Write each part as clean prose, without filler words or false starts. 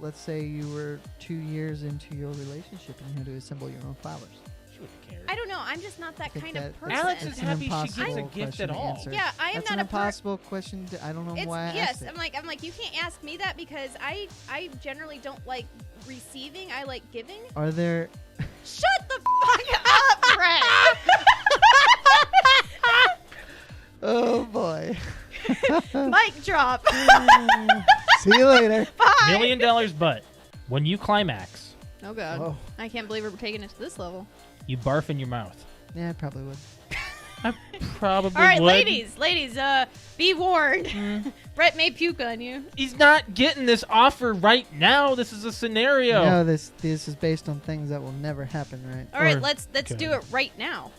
let's say you were 2 years into your relationship and you had to assemble your own flowers. She wouldn't care. I don't know. I'm just not that kind of person. Alex is It's an happy she gets impossible a gift question at to all. answer. Yeah, I am That's not an a per- impossible question. I don't know why I asked it. I'm like you can't ask me that because I generally don't like receiving. I like giving. Are there... Shut the fuck up, Brett. Oh, boy. Mic drop. See you later. Bye. $1 million, but when you climax, Oh god. Oh. I can't believe we're taking it to this level. you barf in your mouth. Yeah, I probably would. I probably All right, would. ladies, be warned. Brett may puke on you. He's not getting this offer right now. This is a scenario. No, this is based on things that will never happen, right? All right, Or- let's do it right now.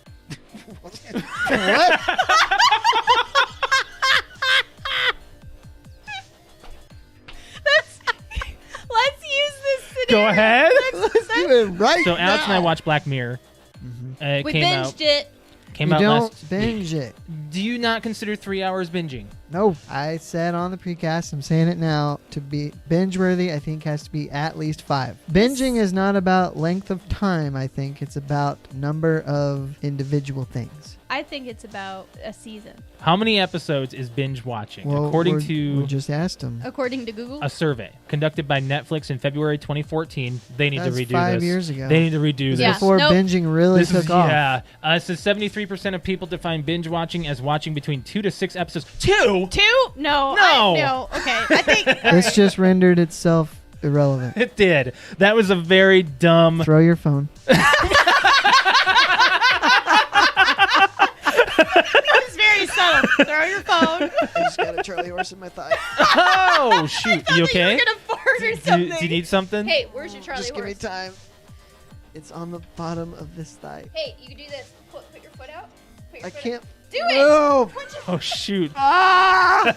What? Let's use this scenario. Go ahead. Let's do it right So Alex and I now. watched Black Mirror. It We came binged out. it. Came You out don't last binge week. it. Do you not consider 3 hours binging? No, I said on the precast, I'm saying it now, to be binge-worthy, I think has to be at least 5. Binging is not about length of time, I think. It's about number of individual things. I think it's about a season, How many episodes is binge watching? Well, According we to just asked him. according to Google. a survey conducted by Netflix in February 2014. They need That's to redo 5 this. years ago. They need to redo Yeah. this. Before Nope. binging really This took is, off. yeah. It says 73% of people define binge watching as watching between 2 to 6 episodes. 2? 2? No. No. No. Okay. I think This just rendered itself irrelevant. It did. That was a very dumb. Throw your phone. it's very subtle. Throw your phone. I just got a Charlie horse in my thigh. Oh, shoot. You okay? You're gonna fart or Do something. you need something? Hey, where's your Charlie Just give me horse? time. It's on the bottom of this thigh. Hey, you can do this. Put your foot out. Put your I foot can't. Out. Do it. No. Put your Oh, shoot. Put it out.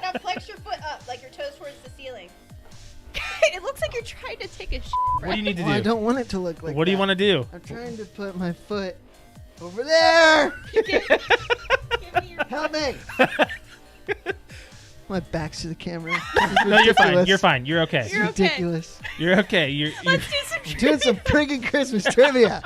Now flex your foot up, like your toes towards the ceiling. It looks like you're trying to take a shit. What do you need to Well, I do? don't want it to look like What do you that. want to do? I'm trying to put my foot over there. Give me your Help me. My back's to the camera. No, you're fine. You're fine. You're okay. You're okay. ridiculous. You're okay. You're Let's do some We're doing some friggin' Christmas trivia.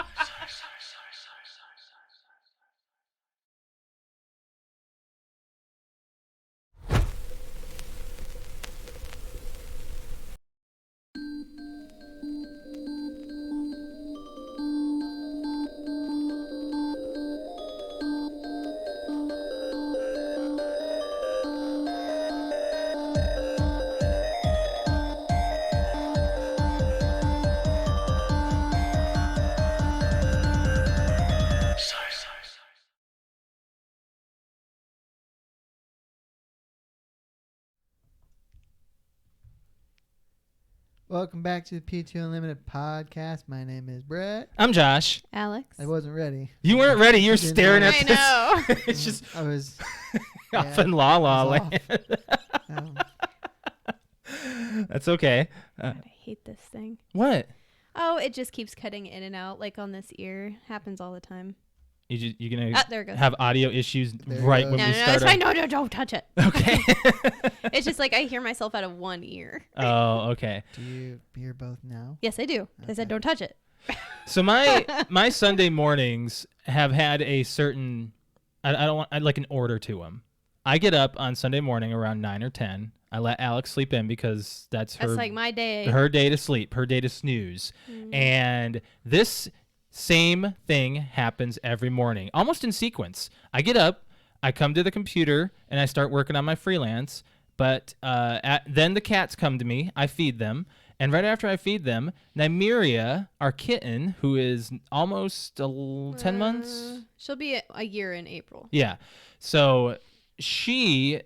Welcome back to the PTOUnlimited podcast. My name is Brett. I'm Josh. Alex. I wasn't ready. You weren't ready. You were Didn't staring know. at I this. know. It's just I was. off yeah, in La La I was Land. That's off. okay. God, I hate this thing. What? Oh, it just keeps cutting in and out, like on this ear. Happens all the time. You're gonna Ah, there it goes. have audio issues There it right goes. when No, we no, start. it's fine. No, don't touch it. Okay. It's just like I hear myself out of one ear. Oh, okay. Do you hear both now? Yes, I do. I said Okay. don't touch it. So my Sunday mornings have had a certain I don't want like an order to them. I get up on Sunday morning around 9 or 10. I let Alex sleep in because that's That's her like my day. her day to sleep, her day to snooze. And this same thing happens every morning, almost in sequence. I get up, I come to the computer, and I start working on my freelance. But then the cats come to me. I feed them. And right after I feed them, Nymeria, our kitten, who is almost 10 months. She'll be a year in April. Yeah. So she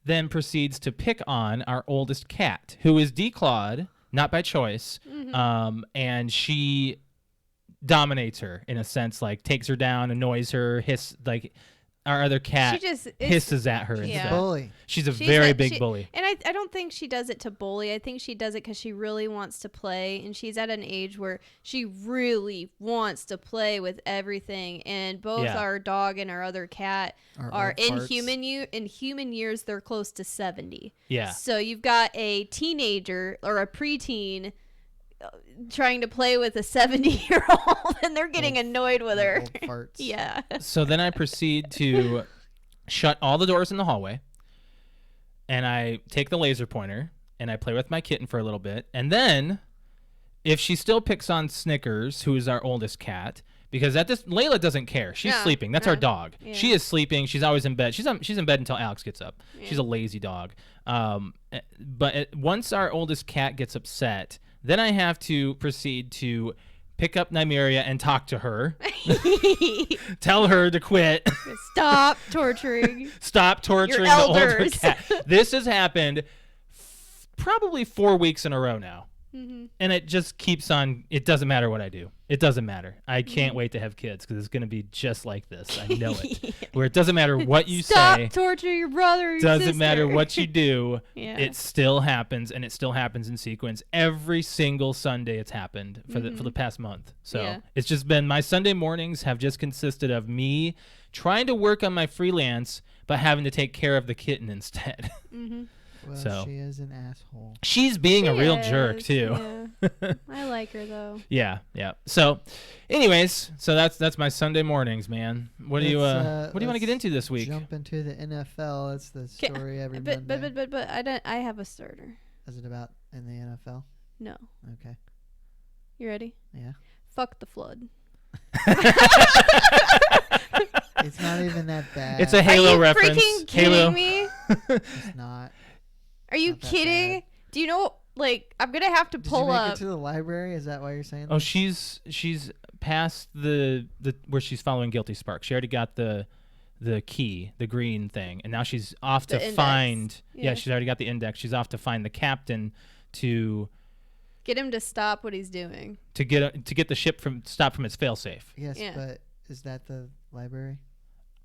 then proceeds to pick on our oldest cat, who is declawed, not by choice. And she dominates her in a sense, like takes her down, annoys her, our other cat She just hisses at her and Yeah. stuff. Bully. She's a She's very a- big she- bully. And I don't think she does it to bully. I think she does it because she really wants to play, and she's at an age where she really wants to play with everything. And both Yeah. our dog and our other cat are old in farts. human years. They're close to 70. Yeah. So you've got a teenager or a preteen trying to play with a 70-year-old, and they're getting annoyed with her. Old farts. Yeah. So then I proceed to shut all the doors in the hallway, and I take the laser pointer and I play with my kitten for a little bit. And then if she still picks on Snickers, who is our oldest cat, because at this Layla doesn't care. She's No, sleeping. That's no. our dog. Yeah. She is sleeping. She's always in bed. She's in bed until Alex gets up. Yeah. She's a lazy dog. Once our oldest cat gets upset, then I have to proceed to pick up Nymeria and talk to her. Tell her to quit. Stop torturing. Stop torturing Your the older elders. cat. This has happened probably 4 weeks in a row now. Mm-hmm. And it just keeps on. It doesn't matter what I do. It doesn't matter. I can't wait to have kids because it's going to be just like this. I know it. Where it doesn't matter what you Stop say. torturing your brother or your Doesn't sister. matter what you do. Yeah. It still happens, and it still happens in sequence. Every single Sunday it's happened for the past month. So Yeah. it's just been my Sunday mornings have just consisted of me trying to work on my freelance, but having to take care of the kitten instead. Mm-hmm. Well, So. she is an asshole. She's being a She real is, jerk too. Yeah. I like her though. Yeah, yeah. So, anyways, so that's my Sunday mornings, man. What do you Let's, what do you want to get let's into this week? Jump into the NFL. That's the 'Kay, story every But Monday. but I have a starter. Is it about in the NFL? No. Okay. You ready? Yeah. Fuck the flood. It's not even that bad. It's a Halo Are you reference. freaking kidding Halo. me? It's not. Are you Not that kidding? bad. Do you know? Like, I'm gonna have to Did you pull make up. it to the library? Is that why you're saying Oh, this? she's past the where she's following Guilty Spark. She already got the key, the green thing, and now she's off The to index. find. Yeah, Yeah. she's already got the index. She's off to find the captain to Get him to stop what he's doing. get the ship stop from its failsafe. Yes, Yeah. but is that the library?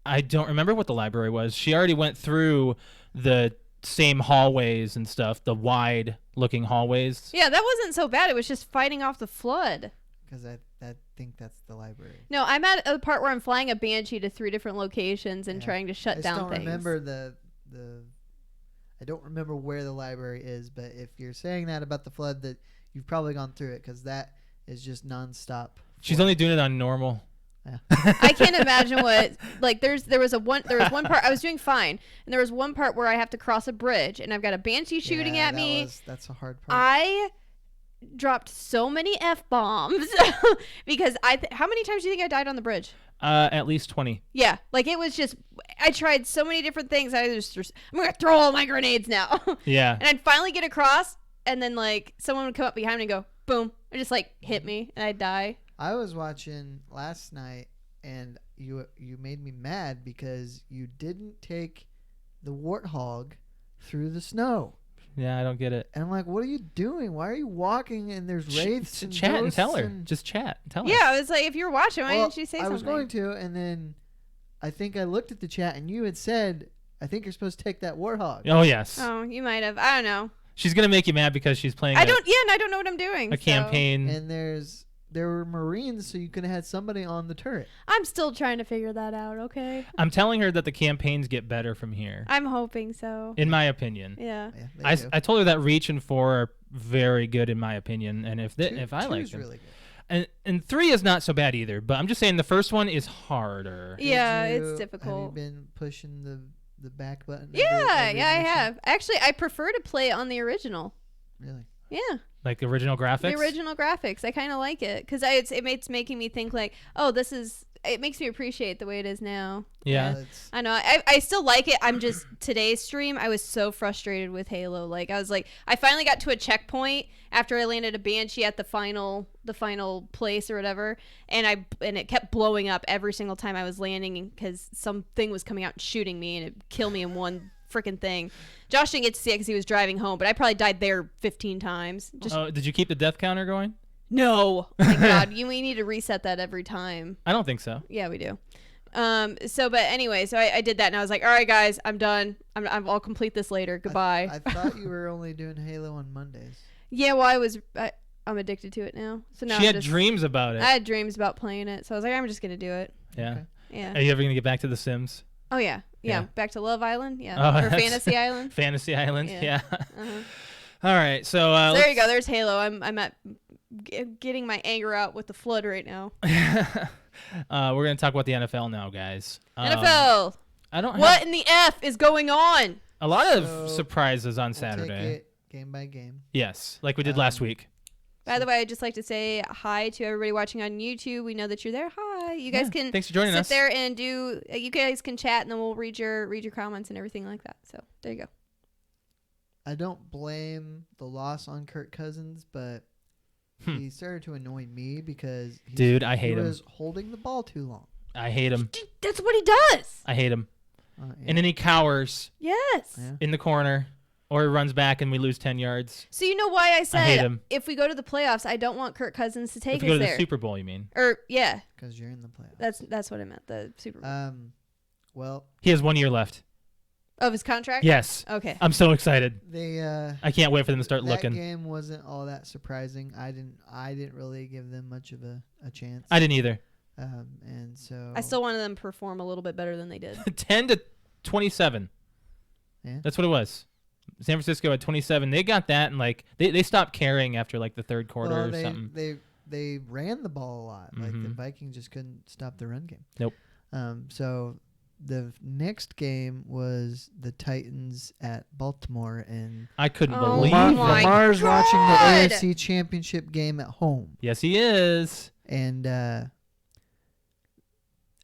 I don't remember what the library was. She already went through the same hallways and stuff, the wide looking hallways. Yeah, that wasn't so bad. It was just fighting off the flood. Because I think that's the library. No, I'm at a part where I'm flying a Banshee to 3 different locations and Yeah. trying to shut I just down don't things. remember the. I don't remember where the library is, but if you're saying that about the flood, that you've probably gone through it because that is just nonstop. She's flood. only doing it on normal. I can't imagine what like there was one part I was doing fine, and there was one part where I have to cross a bridge and I've got a Banshee shooting Yeah, at me. That's a hard part. I dropped so many F-bombs because how many times do you think I died on the bridge? At least 20. Yeah, like it was just I tried so many different things. I'm gonna throw all my grenades now. Yeah. And I'd finally get across, and then like someone would come up behind me and go boom, and just like hit me, and I'd die. I was watching last night, and you made me mad because you didn't take the warthog through the snow. Yeah, I don't get it. And I'm like, what are you doing? Why are you walking and there's wraiths and Chat and ghosts tell her. and- Just chat. Tell her. Yeah, I was like, if you're watching, why Well, didn't you say I something? was going to, and then I think I looked at the chat, and you had said, I think you're supposed to take that warthog. Oh, yes. Oh, you might have. I don't know. She's going to make you mad because she's playing And I don't know what I'm doing. a so campaign. And there were Marines, so you could have had somebody on the turret. I'm still trying to figure that out. Okay. I'm telling her that the campaigns get better from here, I'm hoping so. in my opinion. Yeah. Yeah, they I, do. I told her that Reach and 4 are very good in my opinion, and if I like Two's them. really good. And 3 is not so bad either, but I'm just saying the first one is harder. Yeah, Did you- it's difficult. Have you been pushing the back button? Yeah, every yeah, I mission? have. Actually, I prefer to play on the original. Really? Yeah, Like the original graphics. the original graphics. I kind of like it because it's making me think like, oh, it makes me appreciate the way it is now. Yeah. It's- I know. I still like it. I'm just today's stream. I was so frustrated with Halo. Like I was like, I finally got to a checkpoint after I landed a Banshee at the final place or whatever, and it kept blowing up every single time I was landing because something was coming out and shooting me, and it killed me in one freaking thing. Josh didn't get to see it because he was driving home, but I probably died there 15 times. Just Oh, did you keep the death counter going? no. Oh my God, we need to reset that every time. I don't think so. Yeah, we do. But anyway, so I did that, and I was like, all right, guys, I'm done. I'll complete this later. Goodbye. I thought you were only doing Halo on Mondays. Yeah, well, I'm addicted to it now. So now She had dreams about it. I had dreams about playing it, so I was like, I'm just gonna do it. Yeah. Okay. Yeah. Are you ever gonna get back to The Sims? Oh yeah. Yeah. Back to Love Island. Yeah. Oh, Or that's- Fantasy Island. Fantasy Island. Yeah. Yeah. Uh-huh. All right. So So there you go. There's Halo. I'm at getting my anger out with the flood right now. we're gonna talk about the NFL now, guys. NFL. I don't. What Have in the F is going on? a lot of So, surprises on We'll Saturday. take it game by game. Yes, like we did last week. By the way, I'd just like to say hi to everybody watching on YouTube. We know that you're there. Hi. You guys Yeah, can thanks for joining sit us. there and do. You guys can chat, and then we'll read your comments and everything like that. So there you go. I don't blame the loss on Kirk Cousins, but he started to annoy me because Dude, I hate he him. was holding the ball too long. I hate him. That's what he does. I hate him. Yeah. And then he cowers Yes. Yeah. in the corner, or he runs back and we lose 10 yards. So you know why I hate said him. if we go to the playoffs, I don't want Kirk Cousins to take If us we go to there. the Super Bowl, you mean? Or yeah, Because you're in the playoffs. that's what I meant. The Super Bowl Well, He has 1 year left. of his contract. Yes. Okay. I'm so excited. they I can't wait for them to start that looking. game wasn't all that surprising. I didn't really give them much of a chance. I didn't either. And so I still wanted them to perform a little bit better than they did. 10-27. Yeah. That's what it was. San Francisco had 27. They got that, and like they stopped caring after like the third quarter well, or they, something. They ran the ball a lot. Like the Mhm. Vikings just couldn't stop the run game. Nope. So the next game was the Titans at Baltimore, and I couldn't Oh believe my it. Lamar's watching the God. AFC Championship game at home, Yes, he is. and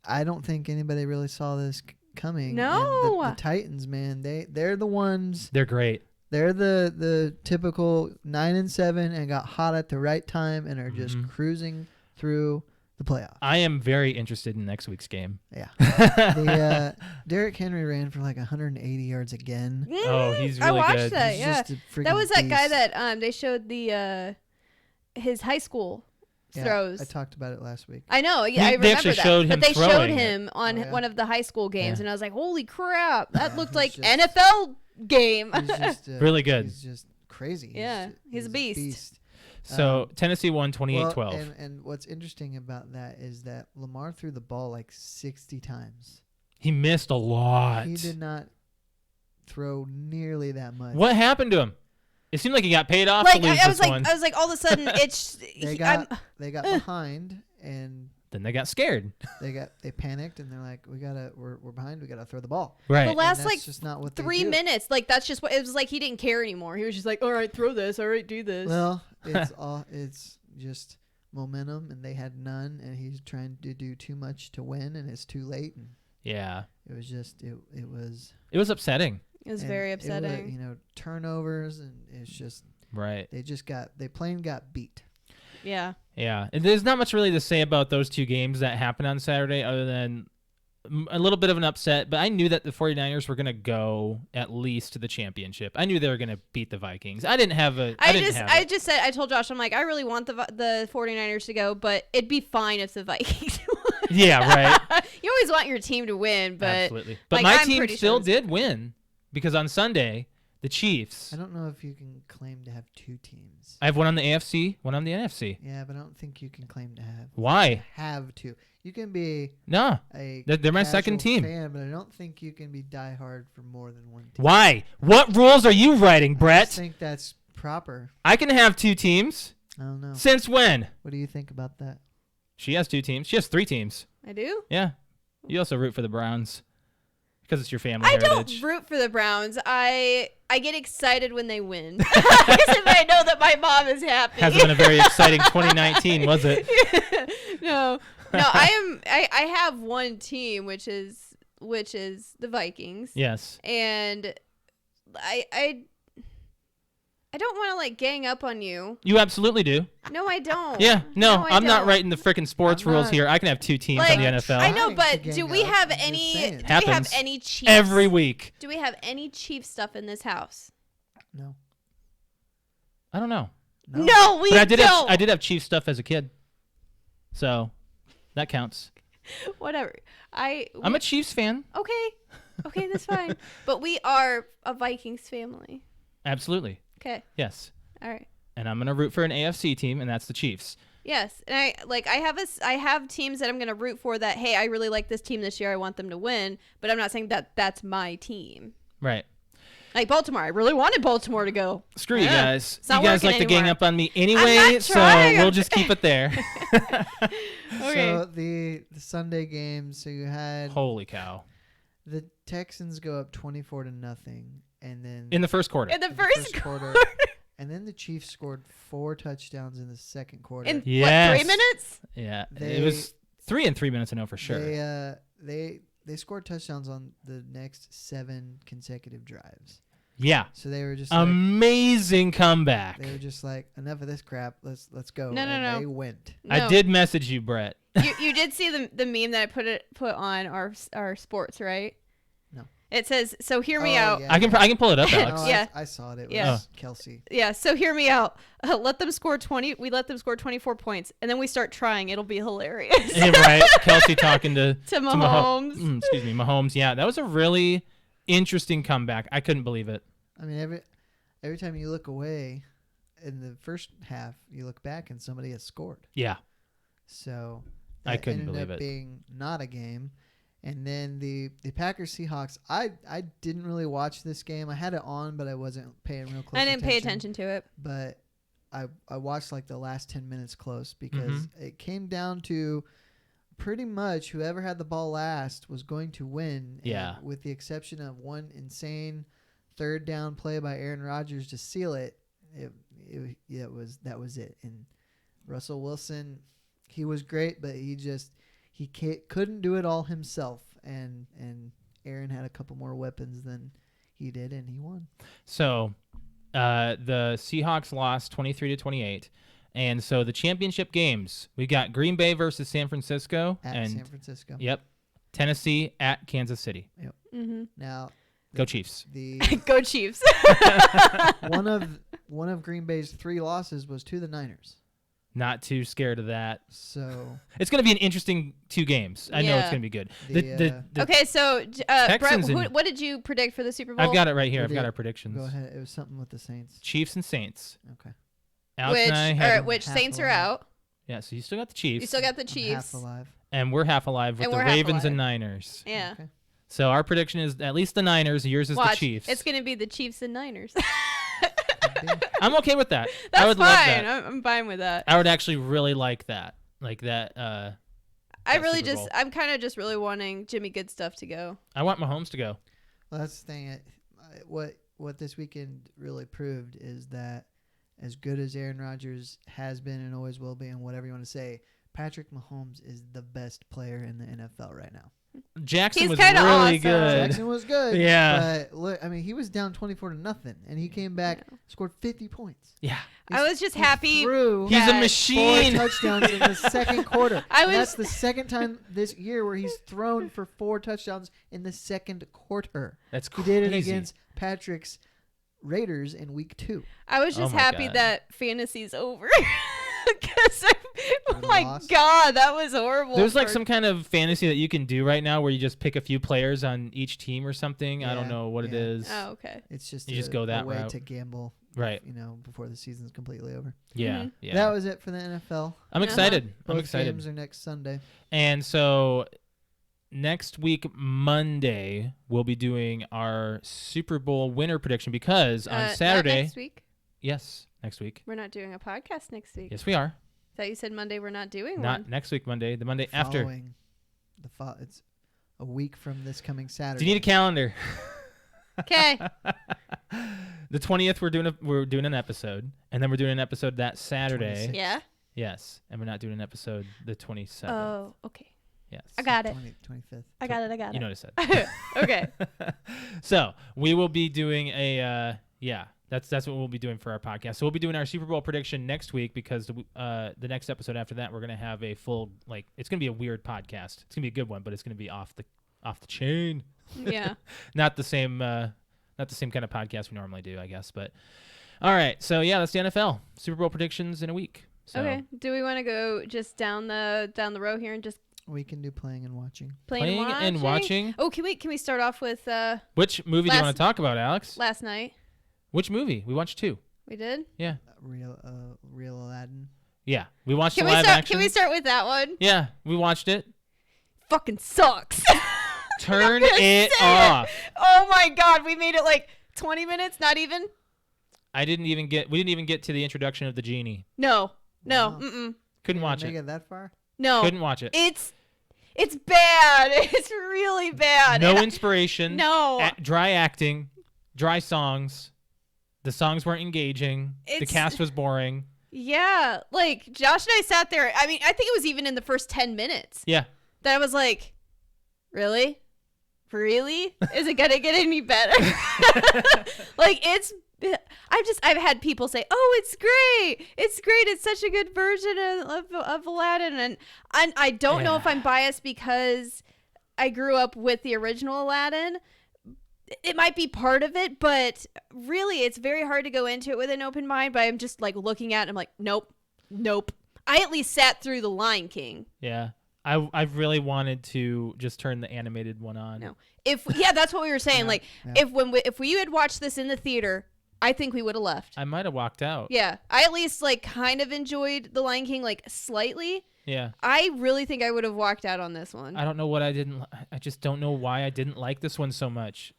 I don't think anybody really saw this coming. And No. the Titans, man, they're the ones. They're great. They're the typical 9-7 and got hot at the right time and are just Mhm. cruising through the playoffs. I am very interested in next week's game. Yeah. The Derrick Henry ran for like 180 yards again. Oh, he's I really watched good. that. He's Yeah, just a freaking that was that guy beast. that they showed the his high school Yeah, throws. I talked about it last week. I know. Yeah, They I remember actually that. showed him but they showed throwing it. him on Oh, yeah. one of the high school games, Yeah. and I was like, "Holy crap! That Yeah, looked he's like just- NFL game." He's just Really good. He's just crazy. Yeah, he's a beast. So Tennessee won 28-12. Well, and what's interesting about that is that Lamar threw the ball like 60 times. He missed a lot. He did not throw nearly that much. What happened to him? It seemed like he got paid off Like to lose I was this like, one. I was like, all of a sudden, it's They got behind and Then they got scared. they panicked and they're like, we're behind. We gotta throw the ball. Right. the And last that's like just not what they 3 do. minutes. Like that's just what it was like. He didn't care anymore. He was just like, "All right, throw this. All right, do this." Well, it's just momentum, and they had none, and he's trying to do too much to win, and it's too late, and Yeah. it was just it was. It was upsetting. it was and very it was, upsetting. turnovers, and it's just Right. they plain got beat. Yeah. Yeah. And there's not much really to say about those two games that happened on Saturday other than a little bit of an upset, but I knew that the 49ers were going to go at least to the championship. I knew they were going to beat the Vikings. I didn't have a I just said, I told Josh, I'm like, I really want the 49ers to go, but it'd be fine if the Vikings won. Yeah, right. You always want your team to win, but Absolutely. But like, my I'm team pretty still sure did win because on Sunday, the Chiefs. I don't know if you can claim to have two teams. I have one on the AFC, one on the NFC. Yeah, but I don't think you can claim to have. Why? Have two. You can be No. a. They're my second casual team. fan, but I don't think you can be diehard for more than one team. Why? What rules are you writing, I just Brett? think that's proper. I can have two teams. I don't know. Since when? What do you think about that? She has two teams. She has three teams. I do. Yeah. You also root for the Browns because it's your family I heritage. don't root for the Browns. I get excited when they win because if I know that my mom is happy. Hasn't been a very exciting 2019, was it? No. I have one team, which is the Vikings. Yes. And I don't want to like gang up on you. You absolutely do. No, I don't. Yeah. No, I I'm not don't. writing the freaking sports I'm rules not- here. I can have two teams Like, on the NFL. I know, Trying but to do gang we up, have I'm just any? saying. Do we have Happens any Chiefs? Every week. Do we have any Chiefs stuff in this house? No. I don't know. No, we But don't. I did have Chiefs stuff as a kid. So that counts. Whatever. I'm a Chiefs fan. Okay, that's fine. But we are a Vikings family. Absolutely. Okay. Yes. All right. And I'm gonna root for an AFC team, and that's the Chiefs. Yes, and I have teams that I'm gonna root for. That hey, I really like this team this year. I want them to win, but I'm not saying that that's my team. Right. Like Baltimore, I really wanted Baltimore to go. Screw you guys. It's not You guys working like to gang anymore. up on me I'm anyway, not so trying. we'll just keep it there. Okay. So the Sunday game, so you had Holy cow. the Texans go up 24-0, and then In the first quarter. In the in first quarter. and then the Chiefs scored 4 touchdowns in the second quarter. In Yes. what, 3 minutes? Yeah. They- It was 3 in 3 minutes, I know for sure. They scored touchdowns on the next 7 consecutive drives. Yeah. So they were just Amazing comeback. they were just like, enough of this crap. Let's go. No, and no. They went. I No. did message you, Brett. You did see the meme that I put on our sports, right? No. It says, so hear me Oh, out. yeah. I can pull it up, No, Alex. Yeah. I saw it. It was Yeah. Kelsey. Yeah, so hear me out. Let them score 20. We let them score 24 points, and then we start trying. It'll be hilarious. Yeah, right. Kelsey talking to Mahomes. Excuse me, Mahomes. Yeah, that was a really interesting comeback. I couldn't believe it. I mean, every time you look away in the first half, you look back and somebody has scored. Yeah. So I that couldn't ended believe up it. being not a game. And then the Packers Seahawks, I didn't really watch this game. I had it on, but I wasn't paying real close I didn't pay attention to it. But I watched like the last 10 minutes close because Mm-hmm. it came down to pretty much whoever had the ball last was going to win. Yeah. And with the exception of one insane third down play by Aaron Rodgers to seal it, that was it. And Russell Wilson, he was great, but he couldn't do it all himself. And Aaron had a couple more weapons than he did, and he won. So, the Seahawks lost 23-28. And so the championship games, we got Green Bay versus San Francisco At and San Francisco. Yep. Tennessee at Kansas City. Mm-hmm. Now, Go Chiefs. the Go Chiefs. one of Green Bay's 3 losses was to the Niners. Not too scared of that. So It's going to be an interesting 2 games. I know it's Yeah. going to be good. The, Okay, so Brett, Texans and- what did you predict for the Super Bowl? I've got it right here. Who I've got did? our predictions. go ahead. It was something with the Saints. Chiefs and Saints. Okay. Alex and I had, which half Saints are alive. out. yeah, so you still got the Chiefs. You still got the I'm Chiefs. half alive. And we're half alive with And the we're half Ravens and alive. Niners. Yeah. Okay. So our prediction is at least the Niners. Yours is Watch. the Chiefs. It's gonna be the Chiefs and Niners. I'm okay with that. That's I would fine. love that. I'm fine with that. I would actually really like that. Like that. I that really Super Bowl. I'm kind of just really wanting Jimmy Good Stuff to go. I want Mahomes to go. Well, that's the thing. What this weekend really proved is that as good as Aaron Rodgers has been and always will be, and whatever you want to say, Patrick Mahomes is the best player in the NFL right now. Jackson He's was kinda really awesome. good. Jackson was good. Yeah. But look, I mean, he was down 24-0, and he came back, scored 50 points. Yeah. I was just happy. Threw He's a that 4 machine. touchdowns in the second quarter. I And was- that's the second time this year where he's thrown for 4 touchdowns in the second quarter. That's He crazy. did it against Patrick's Raiders in week 2. I was just Oh my happy God. that fantasy's over. Because oh You my lost? God, that was horrible. There's like for- some kind of fantasy that you can do right now where you just pick a few players on each team or something. I don't Yeah, know what it yeah. is. Oh, okay. It's just You just go that a way route. to gamble, Right. before the season's completely over. Yeah. Mhm. Yeah. That was it for the NFL. I'm Uh-huh. excited. I'm Both excited. games are next Sunday. And so next week, Monday, we'll be doing our Super Bowl winner prediction because on Not Saturday. next week. Yes, next week. We're not doing a podcast next week. Yes, we are. Thought you said Monday we're not doing Not one. next week, Monday. The Monday after. Following it's a week from this coming Saturday. Do you need a calendar? Okay. The 20th, we're doing an episode, and then we're doing an episode that Saturday. 26th. Yeah. Yes, and we're not doing an episode the 27th. Oh, okay. Yes, I got it. 25th. I got it. You know what I said. Okay. So we will be doing a That's what we'll be doing for our podcast. So we'll be doing our Super Bowl prediction next week because the next episode after that we're gonna have a full it's gonna be a weird podcast. It's gonna be a good one, but it's gonna be off the chain. Yeah. Not the same kind of podcast we normally do, I guess. But all right, so yeah, that's the NFL Super Bowl predictions in a week. So Okay. Do we want to go just down the row here and just We can do playing and watching. Playing and watching. Oh, can we start off with Which movie do you want to talk about, Alex? last night? Which movie? We watched 2. We did. Yeah. Real Aladdin. Yeah, we watched Can the we live start? action. Can we start with that one? Yeah, we watched it. Fucking sucks. Turn it off. Oh my god, we made it like 20 minutes, not even. We didn't even get to the introduction of the genie. No. Wow. Couldn't watch Make it. it that far? No. Couldn't watch it. It's bad. It's really bad. No And inspiration. No. Dry acting. Dry songs. The songs weren't engaging. The It's- cast was boring. Yeah, like Josh and I sat there. I mean, I think it was even in the first 10 minutes Yeah. that I was like, really? Really? Is it gonna get any better? Like I've had people say, "Oh, it's great! It's great! It's such a good version of Aladdin," and I don't know if I'm biased because I grew up with the original Aladdin. It might be part of it, but really, it's very hard to go into it with an open mind. But I'm just like looking at it, I'm like, nope. I at least sat through The Lion King. Yeah. I've really wanted to just turn the animated one on. No, that's what we were saying. Yeah, Like, yeah. if we had watched this in the theater, I think we would have left. I might have walked out. Yeah, I at least like kind of enjoyed The Lion King like slightly. Yeah. I really think I would have walked out on this one. I don't know what I didn't. I just don't know why I didn't like this one so much.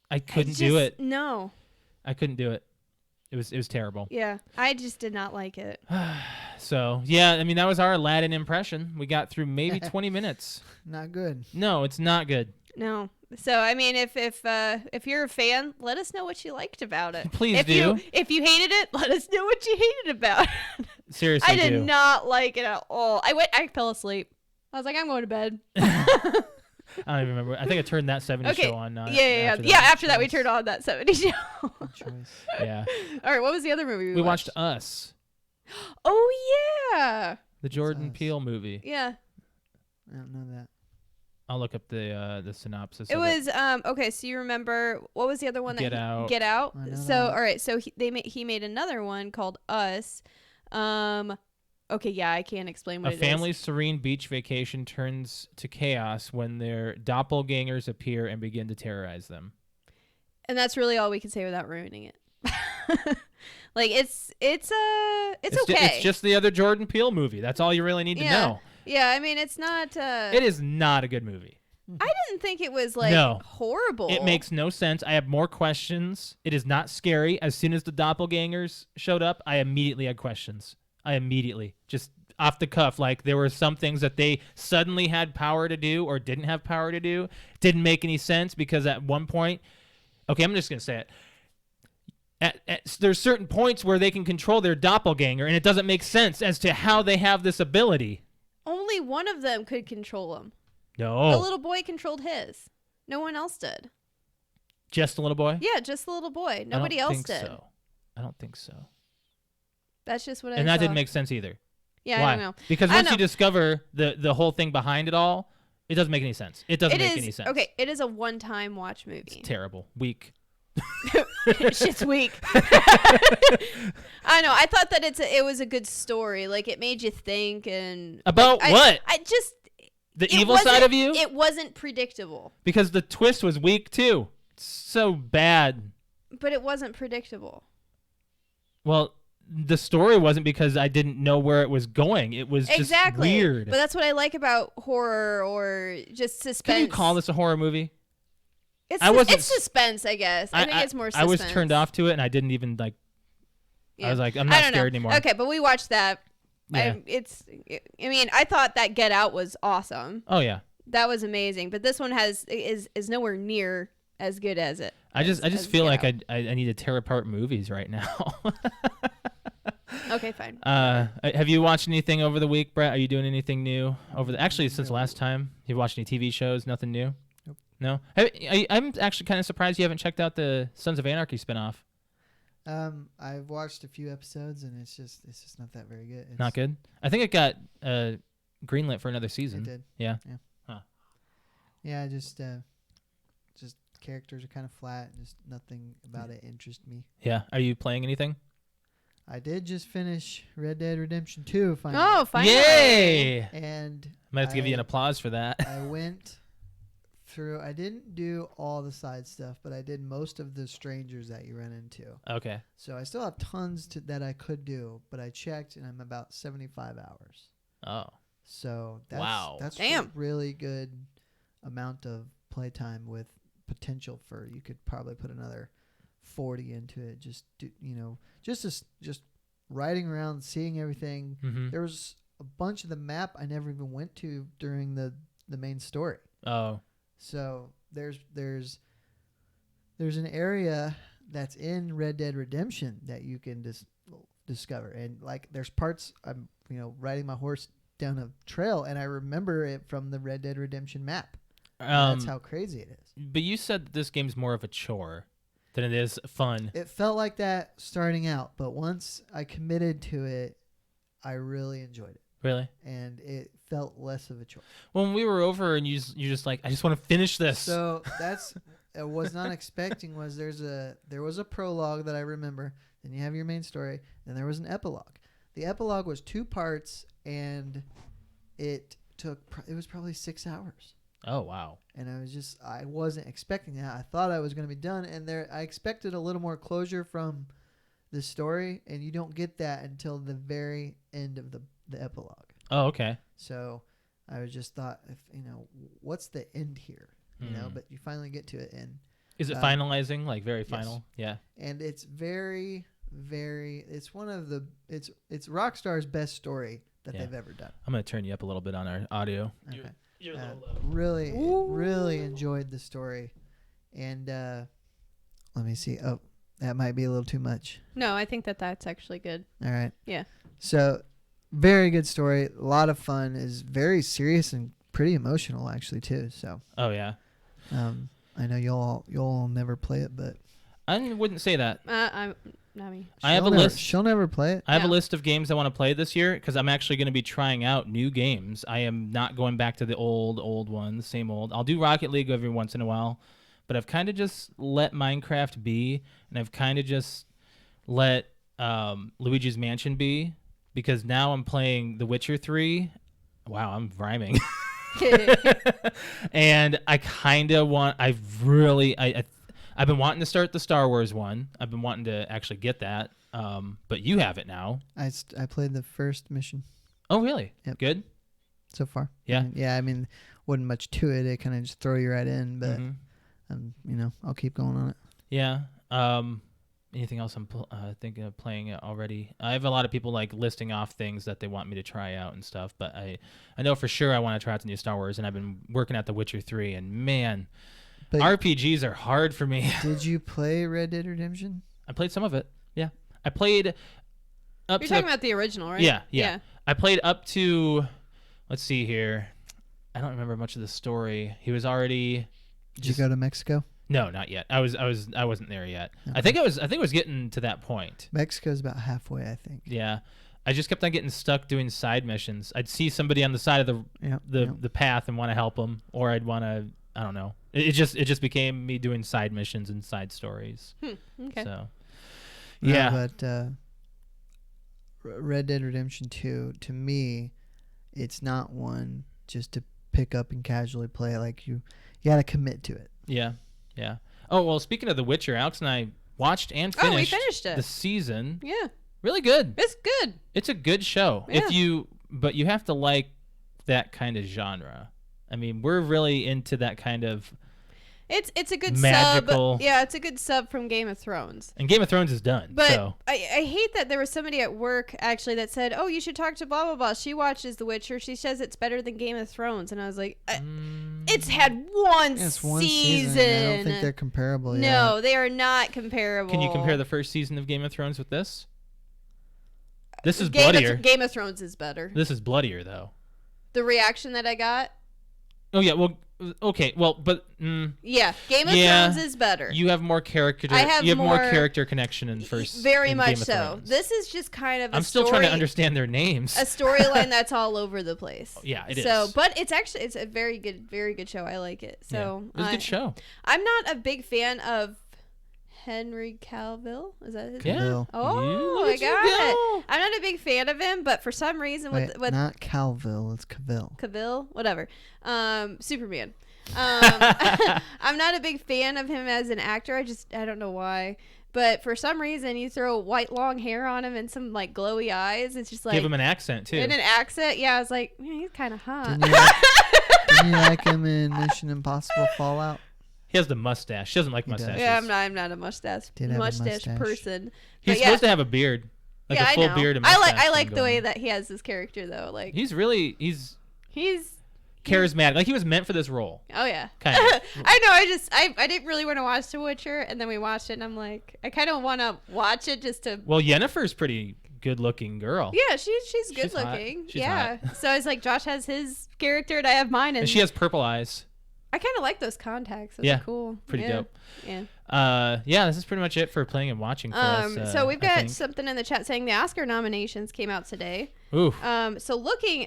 I couldn't do it. No. I couldn't do it. It was terrible. Yeah, I just did not like it. So yeah, I mean that was our Aladdin impression. We got through maybe 20 minutes. Not good. No, it's not good. No. So I mean, if you're a fan, let us know what you liked about it. Please if do. If you hated it, let us know what you hated about it. Seriously, I did do. not like it at all. I fell asleep. I was like, I'm going to bed. I don't even remember. I think I turned that 70s Okay. show on. Yeah. After that, we turned on that 70 show. Good choice. Yeah. All right. What was the other movie We watched Us, Oh yeah. the Jordan Us? Peele movie. Yeah. I don't know that. I'll look up the synopsis. It of was okay. So you remember what was the other one? Get that Out. Get Out. I know So that. all right. So he made another one called Us. Okay. Yeah, I can't explain what A it is. family's serene beach vacation turns to chaos when their doppelgangers appear and begin to terrorize them. And that's really all we can say without ruining it. Like it's okay. It's just the other Jordan Peele movie. That's all you really need to know. Yeah, I mean it's not. It is not a good movie. I didn't think it was like No. horrible. It makes no sense. I have more questions. It is not scary. As soon as the doppelgangers showed up, I immediately had questions. Just off the cuff, like there were some things that they suddenly had power to do or didn't have power to do. Didn't make any sense because at one point, okay, I'm just going to say it. There's certain points where they can control their doppelganger, and it doesn't make sense as to how they have this ability. Only one of them could control him. No. The little boy controlled his. No one else did. Just a little boy? Yeah, just the little boy. Nobody else did. So. I don't think so. That's just what I And that saw. didn't make sense either. Yeah, Why? I don't know. Because I once don't you know. discover the whole thing behind it all, it doesn't make any sense. It doesn't make any sense. Okay, it is a one-time watch movie. It's terrible. Weak. Shit's weak. I know. I thought that it was a good story. Like it made you think and About like, what? I just The it evil side wasn't- of you? It wasn't predictable, Because the twist was weak too. It's so bad. but it wasn't predictable. Well, the story wasn't because I didn't know where it was going. It was just Exactly. weird. But that's what I like about horror or just suspense. Can you call this a horror movie? It's, I wasn't it's suspense, I guess. I think it's more I suspense. was turned off to it, and I didn't even like. Yeah. I was like, I'm I not don't scared know. anymore. Okay, but we watched that. Yeah. I mean, I thought that Get Out was awesome. Oh yeah. That was amazing. But this one is nowhere near as good as it. I just as feel Get like Out. I need to tear apart movies right now. Okay, fine. Have you watched anything over the week, Brett? Are you doing anything new actually since last time? You watched any TV shows? Nothing new? Nope. No. I'm actually kind of surprised you haven't checked out the Sons of Anarchy spinoff. I've watched a few episodes and it's just not that very good. Not good. I think it got greenlit for another season. It did. Yeah. Yeah, just characters are kind of flat. Just nothing about it interests me. Yeah. Are you playing anything? I did just finish Red Dead Redemption 2 finally. Oh, finally. Yay! And Might have to give you an applause for that. I went through. I didn't do all the side stuff, but I did most of the strangers that you run into. Okay. So I still have tons that I could do, but I checked and I'm about 75 hours. Oh. So that's Wow. that's Damn. a really good amount of playtime with potential for you could probably put another 40 into it. Just just riding around, seeing everything. Mm-hmm. There was a bunch of the map I never even went to during the main story. Oh. So there's an area that's in Red Dead Redemption that you can discover, and like there's parts I'm riding my horse down a trail and I remember it from the Red Dead Redemption map. That's how crazy it is. But you said that this game's more of a chore than it is fun. It felt like that starting out, but once I committed to it, I really enjoyed it. Really? And it felt less of a chore. Well, when we were over and you're just like, I just want to finish this. So that's I was not expecting was there was a prologue that I remember. Then you have your main story. Then there was an epilogue. The epilogue was 2 parts, and it was probably 6 hours. Oh, wow. And I wasn't expecting that. I thought I was going to be done, and I expected a little more closure from the story, and you don't get that until the very end of the epilogue. Oh, okay. So I just thought, what's the end here? But you finally get to it, and Is it finalizing? Like very final? Yes. Yeah. And it's very, very. It's one of the. It's Rockstar's best story that they've ever done. I'm gonna turn you up a little bit on our audio. Okay. You're a little really, really enjoyed the story, and let me see. Oh, that might be a little too much. No, I think that's actually good. All right. Yeah. So, very good story. A lot of fun. Is very serious and pretty emotional actually too. So. Oh yeah. I know you'll never play it, but I wouldn't say that. I'm not me. I have a list. She'll never play it. I have a list of games I want to play this year because I'm actually going to be trying out new games. I am not going back to the old ones, same old. I'll do Rocket League every once in a while, but I've kind of just let Minecraft be, and I've kind of just let Luigi's Mansion be because now I'm playing The Witcher 3. Wow, I'm rhyming. And I kind of want. I've been wanting to start the Star Wars one. I've been wanting to actually get that. But you have it now. I played the first mission. Oh, really? Yep. Good. So far. Yeah. I mean, wasn't much to it. It kind of just throw you right in. But I'll keep going on it. Yeah. Anything else I'm thinking of playing already? I have a lot of people like listing off things that they want me to try out and stuff, but I know for sure I want to try out the new Star Wars, and I've been working at The Witcher 3, and man, But RPGs are hard for me. did you play Red Dead Redemption? I played some of it. Yeah. I played up You're to talking about the original, right? Yeah. I played up to, let's see here. I don't remember much of the story. He was already Did you go to Mexico? No, not yet. I wasn't there yet. Okay. I think it was getting to that point. Mexico's about halfway, I think. Yeah. I just kept on getting stuck doing side missions. I'd see somebody on the side of the path and want to help them, or I'd want to, I don't know. It just became me doing side missions and side stories. Okay. So yeah, but Red Dead Redemption 2, to me, it's not one just to pick up and casually play. Like you got to commit to it. Yeah. Oh, well, speaking of The Witcher, Alex and I watched and finished, we finished it. The season. Yeah. Really good. It's good. It's a good show. Yeah. But you have to like that kind of genre. I mean, we're really into that kind of It's a good magical sub. Yeah, it's a good sub from Game of Thrones. And Game of Thrones is done. But so. I hate that there was somebody at work actually that said, "Oh, you should talk to blah blah blah. She watches The Witcher. She says it's better than Game of Thrones." And I was like, "It's had one season. I don't think they're comparable. No, they are not comparable. Can you compare the first season of Game of Thrones with this? This is bloodier. Game of Thrones is better. This is bloodier, though. The reaction that I got. Oh yeah, well, okay, well, but yeah, Game of Thrones is better. You have more character. I have you have more character connection in first. Very in much Game of so. Thrones. This is just kind of. I'm still trying to understand their names. A storyline that's all over the place. Yeah, it is. So, but it's a very good show. I like it. So yeah, it's a good show. I'm not a big fan of Henry Cavill. Is that his Yeah. name? Cavill. Oh, Look I at you got go. it. I'm not a big fan of him, but for some reason Wait, with not Calville. It's Cavill. Cavill, whatever. Superman. I'm not a big fan of him as an actor. I don't know why. But for some reason, you throw white long hair on him and some like glowy eyes. It's just like Give him an accent too. in an accent. Yeah, I was like, man, he's kind of hot. Didn't you like him in Mission Impossible Fallout? He has the mustache. She doesn't like He does. mustaches. Yeah, I'm not a mustache Did have a mustache. person. He's But yeah. supposed to have a beard, like Yeah, a full I know. beard and I mustache. like thing the way going. that he has this character though. Like He's charismatic. Like he was meant for this role. oh yeah. Kind of. I know. I didn't really want to watch The Witcher, and then we watched it, and I'm like, I kind of want to watch it just to. Well, Yennefer's pretty good-looking girl. Yeah, she's good She's hot. looking. She's yeah. So I was like, Josh has his character, and I have mine, and And she has purple eyes. I kind of like those contacts. Those Yeah, are cool. Pretty yeah. dope. Yeah. Yeah, this is pretty much it for playing and watching for us. So we've I got think. something in the chat saying the Oscar nominations came out today. Ooh. So looking,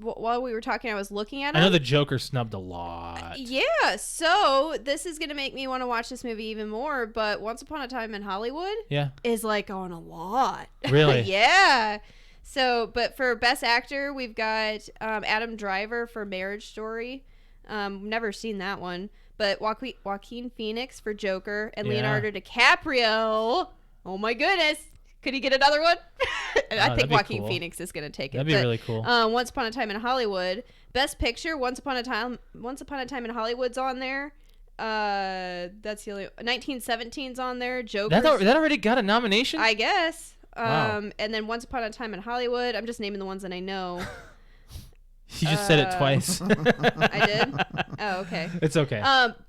while we were talking, I was looking at I know them. the Joker snubbed a lot. Yeah, so this is gonna make me want to watch this movie even more. But Once Upon a Time in Hollywood Yeah. is like on a lot. Really? Yeah. So, but for Best Actor, we've got Adam Driver for Marriage Story. Never seen that one. But Joaquin Phoenix for Joker and Yeah. Leonardo DiCaprio. Oh my goodness. Could he get another one? I that'd think be Joaquin cool. Phoenix is going to take it. That'd be really cool. Once Upon a Time in Hollywood. Best Picture, Once Upon a Time in Hollywood's on there. That's the only 1917's on there. Joker. That already got a nomination? I guess. Wow. And then Once Upon a Time in Hollywood. I'm just naming the ones that I know. You just said it twice. I did? Oh, okay. It's okay.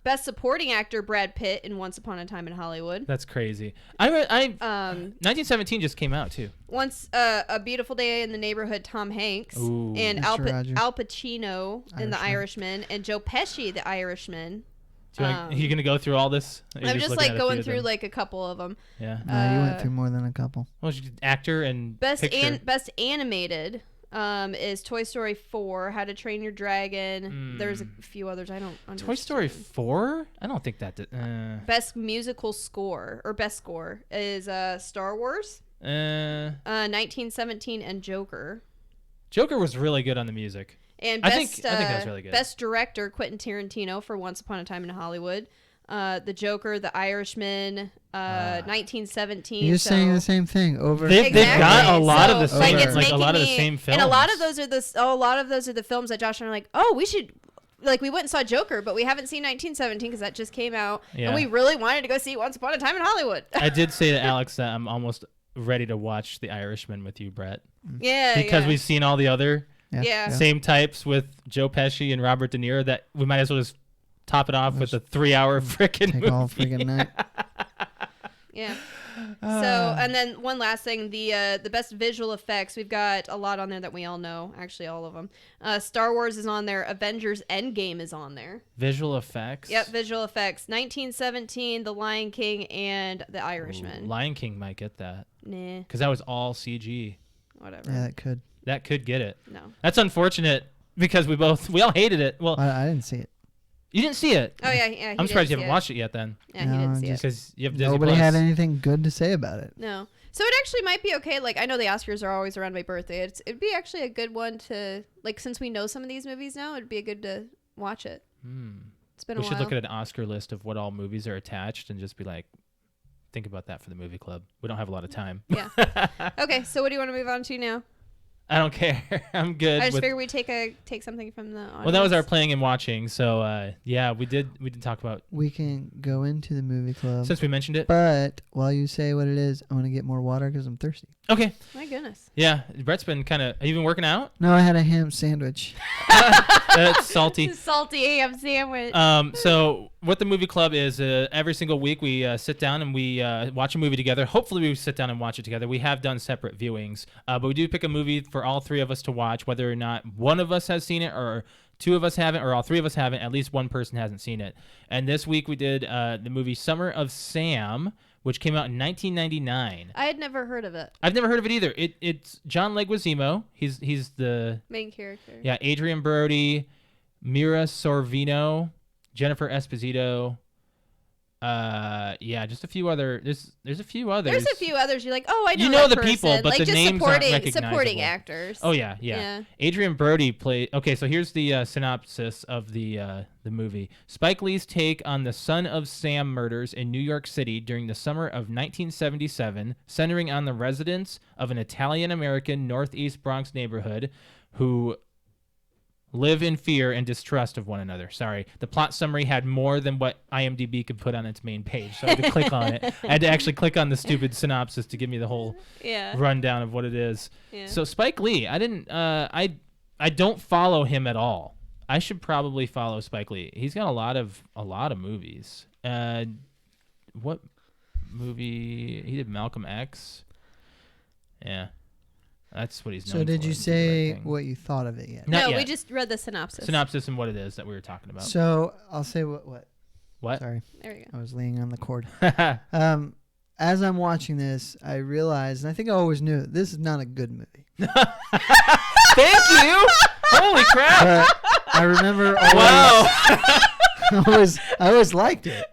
Best Supporting Actor, Brad Pitt in Once Upon a Time in Hollywood. That's crazy. 1917 just came out too. Once A Beautiful Day in the Neighborhood, Tom Hanks. Ooh. And Mr. Rogers. Al Pacino in The Irishman. And Joe Pesci, The Irishman. Are you gonna go through all this? Or you're I'm just looking at like a few going of through them? like a couple of them. Yeah. No, you went through more than a couple. Well, she did actor and Best picture. Best Animated is Toy Story 4, How to Train Your Dragon. There's a few others I don't understand. Toy Story 4? I don't think that did. Best Musical Score or Best Score is Star Wars, 1917, and Joker. Joker was really good on the music. And I best, think that was really good. Best Director, Quentin Tarantino for Once Upon a Time in Hollywood. The Joker, The Irishman, 1917. You're saying the same thing over. They've got a lot of the So, same, it's like a making lot of the me- same films. And a lot of those are the films that Josh and I are like, oh, we should. Like, we went and saw Joker, but we haven't seen 1917 because that just came out. Yeah. And we really wanted to go see Once Upon a Time in Hollywood. I did say to Alex that I'm almost ready to watch The Irishman with you, Brett, Yeah. because yeah. we've seen all the other Yeah. same types with Joe Pesci and Robert De Niro that we might as well just top it off with a 3-hour frickin' Take movie. all freaking night. Yeah. So, and then one last thing, the best visual effects, we've got a lot on there that we all know, actually all of them. Star Wars is on there, Avengers Endgame is on there. Visual effects. Yep, visual effects. 1917, The Lion King, and The Ooh, Irishman. Lion King might get that Nah, because that was all CG. whatever. Yeah, that could. That could get it. No. That's unfortunate because we all hated it. Well, I didn't see it. you didn't see it. Oh, yeah. I'm surprised you haven't watched it yet then, Yeah, No, he didn't see just- it. because you have Disney Nobody Plus. had anything good to say about it. No. So it actually might be okay. Like, I know the Oscars are always around my birthday. It'd be actually a good one to, like, since we know some of these movies now, it'd be good to watch it. It's been a We while. should look at an Oscar list of what all movies are attached and just be like, think about that for the movie club. We don't have a lot of time. Yeah. Okay, so what do you want to move on to now? I don't care. I'm good. I just with- figured we'd take something from the audience. well, that was our playing and watching. So yeah, we did talk about We can go into the movie club. since we mentioned it. But while you say what it is, I want to get more water because I'm thirsty. Okay. My goodness. Yeah, Brett's been kind of. Have you been working out? No, I had a ham sandwich. That's salty. Salty ham sandwich. So what the movie club is, every single week we sit down and we watch a movie together. Hopefully we sit down and watch it together. We have done separate viewings, but we do pick a movie for all three of us to watch, whether or not one of us has seen it or two of us haven't or all three of us haven't. At least one person hasn't seen it. And this week we did the movie Summer of Sam, which came out in 1999. I had never heard of it. I've never heard of it either. It's John Leguizamo. He's the Main character. yeah, Adrian Brody, Mira Sorvino, Jennifer Esposito, Yeah, just a few other. There's a few others. There's a few others. You're like, oh, I know. You know that the people, person. but like the just names aren't supporting recognizable. actors. Oh yeah. Adrian Brody played. Okay, so here's the synopsis of the movie. Spike Lee's take on the Son of Sam murders in New York City during the summer of 1977, centering on the residents of an Italian-American Northeast Bronx neighborhood who live in fear and distrust of one another. Sorry. The plot summary had more than what IMDb could put on its main page, so I had to click on it. I had to actually click on the stupid synopsis to give me the whole rundown of what it is. Yeah. So Spike Lee, I didn't I don't follow him at all. I should probably follow Spike Lee. He's got a lot of movies. What movie? He did Malcolm X. Yeah. That's what he's known for. So did you say what you thought of it yet? Not no, yet. we just read the synopsis. Synopsis and what it is that we were talking about. So I'll say what? Sorry. There we go. I was leaning on the cord. As I'm watching this, I realized, and I think I always knew, this is not a good movie. Thank you. Holy crap. I remember always, I always liked it.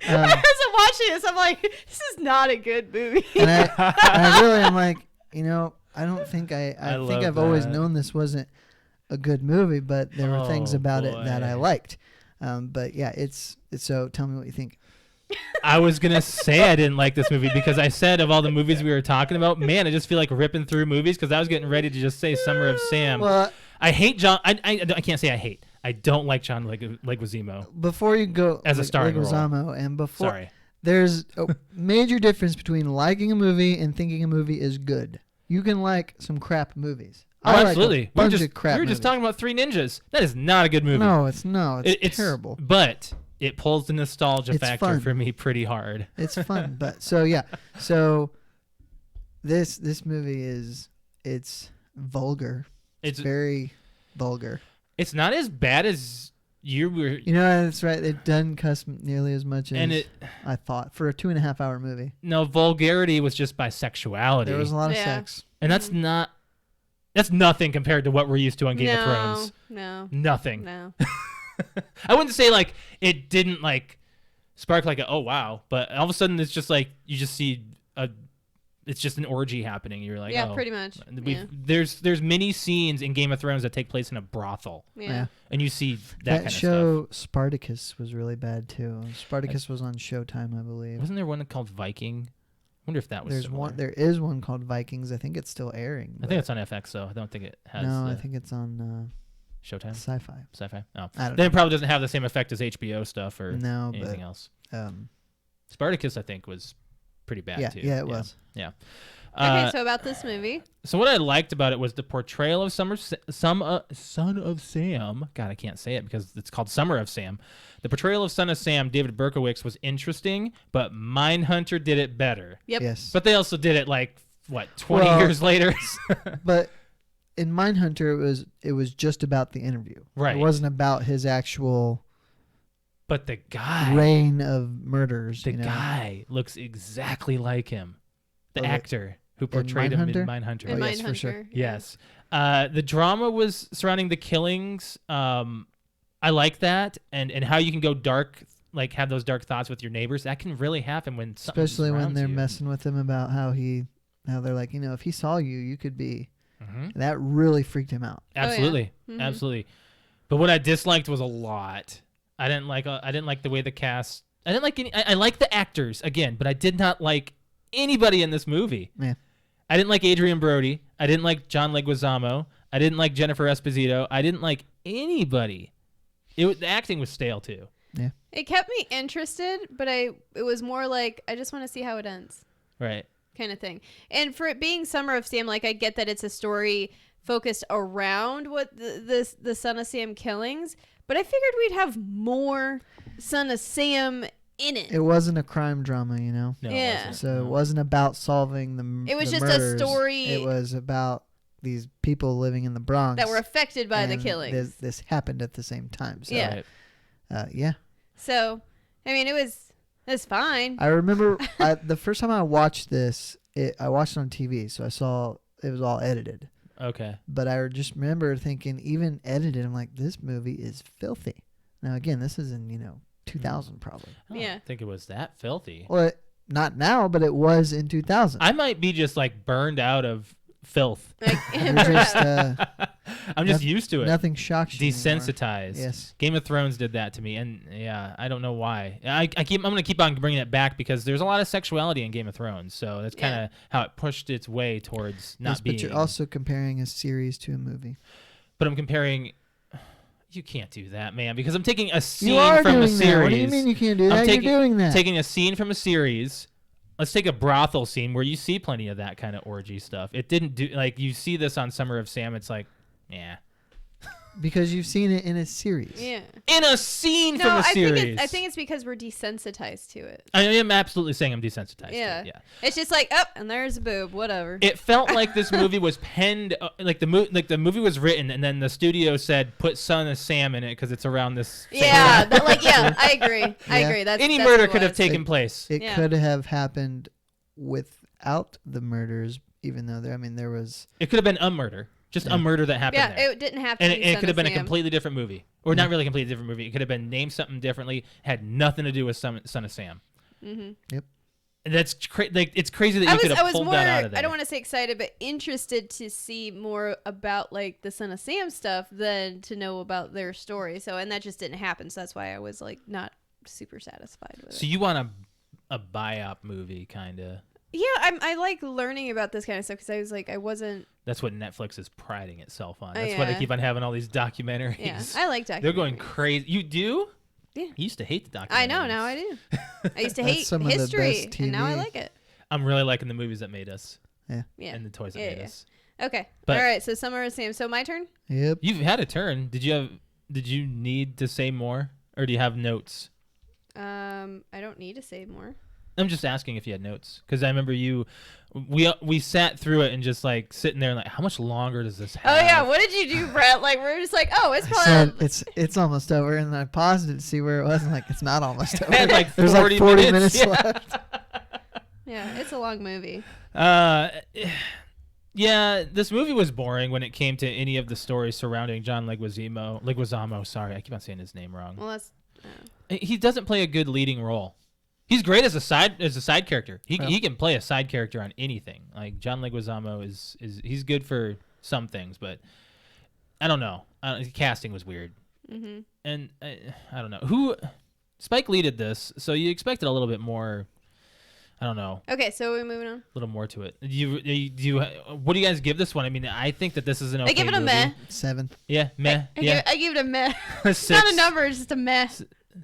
As I'm watching this, I'm like, this is not a good movie. And I really am like, I don't think I think I've always that. known this wasn't a good movie, but there were things about it that I boy. liked. But yeah, it's so tell me what you think. I was going to say I didn't like this movie because I said of all the movies we were talking about, man, I just feel like ripping through movies because I was getting ready to just say Summer of Sam. Well, I hate John. I can't say I hate. I don't like John Leguizamo. before you go As a starring role. Leguizamo, and before Sorry. there's a major difference between liking a movie and thinking a movie is good. You can like some crap movies. Oh, I absolutely. Like a bunch of crap we were just movies. talking about Three Ninjas. That is not a good movie. No, it's it's terrible. But it pulls the nostalgia It's factor fun. for me pretty hard. It's fun, but so yeah. So this movie it's vulgar. It's very vulgar. It's not as bad as you were. You know, that's right. It doesn't cuss nearly as much as I thought for a 2.5-hour movie. No, vulgarity was just by sexuality. There was a lot of sex, and that's nothing compared to what we're used to on Game of Thrones. No, nothing. No. I wouldn't say like it didn't like spark like oh wow, but all of a sudden it's just like you just see it's just an orgy happening. You're like pretty much. There's many scenes in Game of Thrones that take place in a brothel. Yeah. And you see that kind show of stuff. Spartacus was really bad too. Spartacus was on Showtime, I believe. Wasn't there one called Viking? I wonder if that was similar. There is one called Vikings. I think it's still airing. I think it's on FX though. I don't think it has. No, I think it's on Showtime. Sci-Fi. Sci-Fi. Oh, I don't then know. it probably doesn't have the same effect as HBO stuff or anything else. Spartacus, I think, was pretty bad too. Yeah, it was. Yeah. Okay, so about this movie. So what I liked about it was the portrayal of Son of Sam. God, I can't say it because it's called Summer of Sam. The portrayal of Son of Sam, David Berkowitz, was interesting, but Mindhunter did it better. Yep. Yes. But they also did it like 20 years later. But in Mindhunter, it was just about the interview. Right. It wasn't about his actual. But the guy, reign of murders. The guy looks exactly like him. The actor who portrayed him in Mindhunter. In yes, Mindhunter, for sure. yeah. Yes. The drama was surrounding the killings. I like that, and how you can go dark, like have those dark thoughts with your neighbors. That can really happen when something especially when surrounds they're you. messing with him about how they're like, if he saw you, you could be. Mm-hmm. That really freaked him out. Absolutely, Oh, yeah. Mm-hmm. absolutely. But what I disliked was a lot. I didn't like the way the cast. I didn't like any. I like the actors again, but I did not like anybody in this movie. Yeah. I didn't like Adrian Brody. I didn't like John Leguizamo. I didn't like Jennifer Esposito. I didn't like anybody. The acting was stale too. Yeah. It kept me interested, but it was more like I just want to see how it ends. Right. Kind of thing. And for it being Summer of Sam, like I get that it's a story focused around what the Son of Sam killings, but I figured we'd have more Son of Sam in it. It wasn't a crime drama, No, Yeah. it wasn't. So it wasn't about solving the It was the just murders. a story It was about these people living in the Bronx that were affected by the and killings. This happened at the same time. So, Yeah. Right. yeah. So, I mean, it was fine. I remember the first time I watched this, I watched it on TV, so I saw it was all edited. Okay. But I just remember thinking, even edited, I'm like, this movie is filthy. Now, again, this is in, 2000 probably. I don't think it was that filthy. Well, not now, but it was in 2000. I might be just like burned out of filth. You're just, I'm just used to it. Nothing shocks you anymore. Desensitized. Yes. Game of Thrones did that to me, and yeah, I don't know why. I'm gonna keep on bringing it back because there's a lot of sexuality in Game of Thrones, so that's kind of how it pushed its way towards not being. But you're also comparing a series to a movie. But I'm comparing. You can't do that, man, because I'm taking a scene You are from doing a series. that. What do you mean you can't do that? You're doing that. Taking a scene from a series. Let's take a brothel scene where you see plenty of that kind of orgy stuff. It didn't do like you see this on Summer of Sam. It's like, yeah. Because you've seen it in a series. Yeah. In a scene from a series. I think it's because we're desensitized to it. I am absolutely saying I'm desensitized. Yeah. To it, yeah. It's just like, oh, and there's a boob, whatever. It felt like this movie was penned, like the movie was written, and then the studio said put Son of Sam in it because it's around this. Yeah, I agree. I agree. That's any that's murder what it could have was. taken place. It could have happened without the murders, even though there was. It could have been a murder. Just a murder that happened there. Yeah, it didn't have to And be it Son could have of been a Sam. completely different movie. Or not really a completely different movie. It could have been named something differently, had nothing to do with Son of Sam. Mm-hmm. Yep. That's it's crazy that you could have pulled that out of there. I don't want to say excited, but interested to see more about like the Son of Sam stuff than to know about their story. So, and that just didn't happen. So that's why I was like not super satisfied with it. So you want a biop movie, kind of. Yeah, I like learning about this kind of stuff because I was like, I wasn't. That's what Netflix is priding itself on. That's why they keep on having all these documentaries. Yeah, I like documentaries. They're going crazy. You do? Yeah. You used to hate the documentaries. I know, now I do. I used to hate some of the history, best and now I TV. like it. I'm really liking the movies that made us. Yeah. Yeah. And the toys that made us. Okay. But- All right. So Summer of Sam. So my turn. Yep. You've had a turn. Did you need to say more, or do you have notes? I don't need to say more. I'm just asking if you had notes because I remember we sat through it and just like sitting there and like, how much longer does this have? Oh yeah, what did you do, Brett? Like we're just like, oh, it's I probably. said it's almost over, and I paused it to see where it was, and like it's not almost over. had like There's 40 like 40 minutes, minutes yeah. left. Yeah, it's a long movie. Yeah, this movie was boring when it came to any of the stories surrounding John Leguizamo. Sorry, I keep on saying his name wrong. Well, that's. He doesn't play a good leading role. He's great as a side character. He can play a side character on anything. Like John Leguizamo is he's good for some things, but I don't know. The casting was weird, and I don't know who. Spike Lee did this, so you expected a little bit more. I don't know. Okay, so we're moving on. A little more to it. What do you guys give this one? I mean, I think that this is an okay I give it a movie. meh. 7. Yeah, meh. Yeah, I give it a meh. It's 6, not a number, it's just a meh.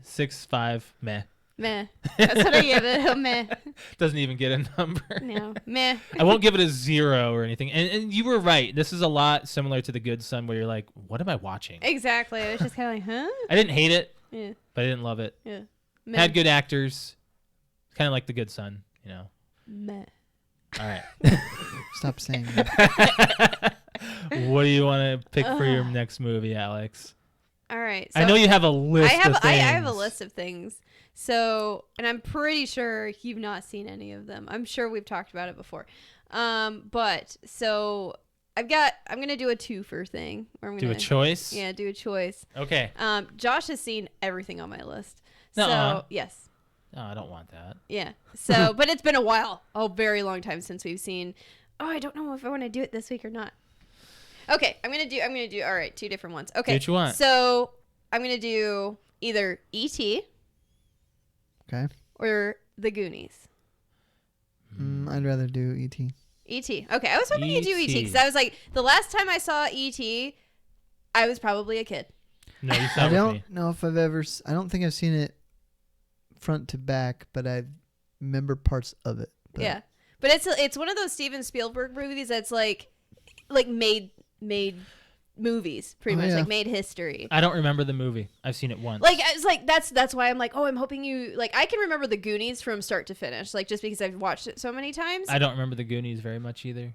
6, 5, meh. Meh. That's what I give it. A meh. Doesn't even get a number. No. Meh. I won't give it a 0 or anything. And you were right. This is a lot similar to The Good Son, where you're like, what am I watching? Exactly. I was just kind of like, huh? I didn't hate it, Yeah. but I didn't love it. Yeah. Meh. Had good actors. Kind of like The Good Son, you know. Meh. All right. Stop saying that. What do you want to pick for your next movie, Alex? All right. So I know you have a list of I things. have a list of things. So, and I'm pretty sure you've not seen any of them. I'm sure we've talked about it before. But so I'm gonna do a twofer thing. Where I'm Do gonna a choice? Yeah, do a choice. Okay. Josh has seen everything on my list. Nuh-uh. So yes. No, I don't want that. Yeah. So, but it's been a while, a very long time since we've seen. Oh, I don't know if I want to do it this week or not. Okay, I'm gonna do. All right, 2 different ones. Okay. Do what you want. So I'm gonna do either E.T. Okay. or The Goonies. I'd rather do E.T. E.T. Okay, I was hoping you'd do E.T. because E.T.. I was like, the last time I saw E.T., I was probably a kid. No, you I saw with me. don't know if I've ever. I don't think I've seen it front to back, but I remember parts of it. But Yeah, but it's one of those Steven Spielberg movies that's like made movies pretty Oh, much, yeah. like made history. I don't remember the movie. I've seen it once. Like it's like that's why I'm like, oh, I'm hoping you like. I can remember The Goonies from start to finish, like just because I've watched it so many times. I don't remember The Goonies very much either.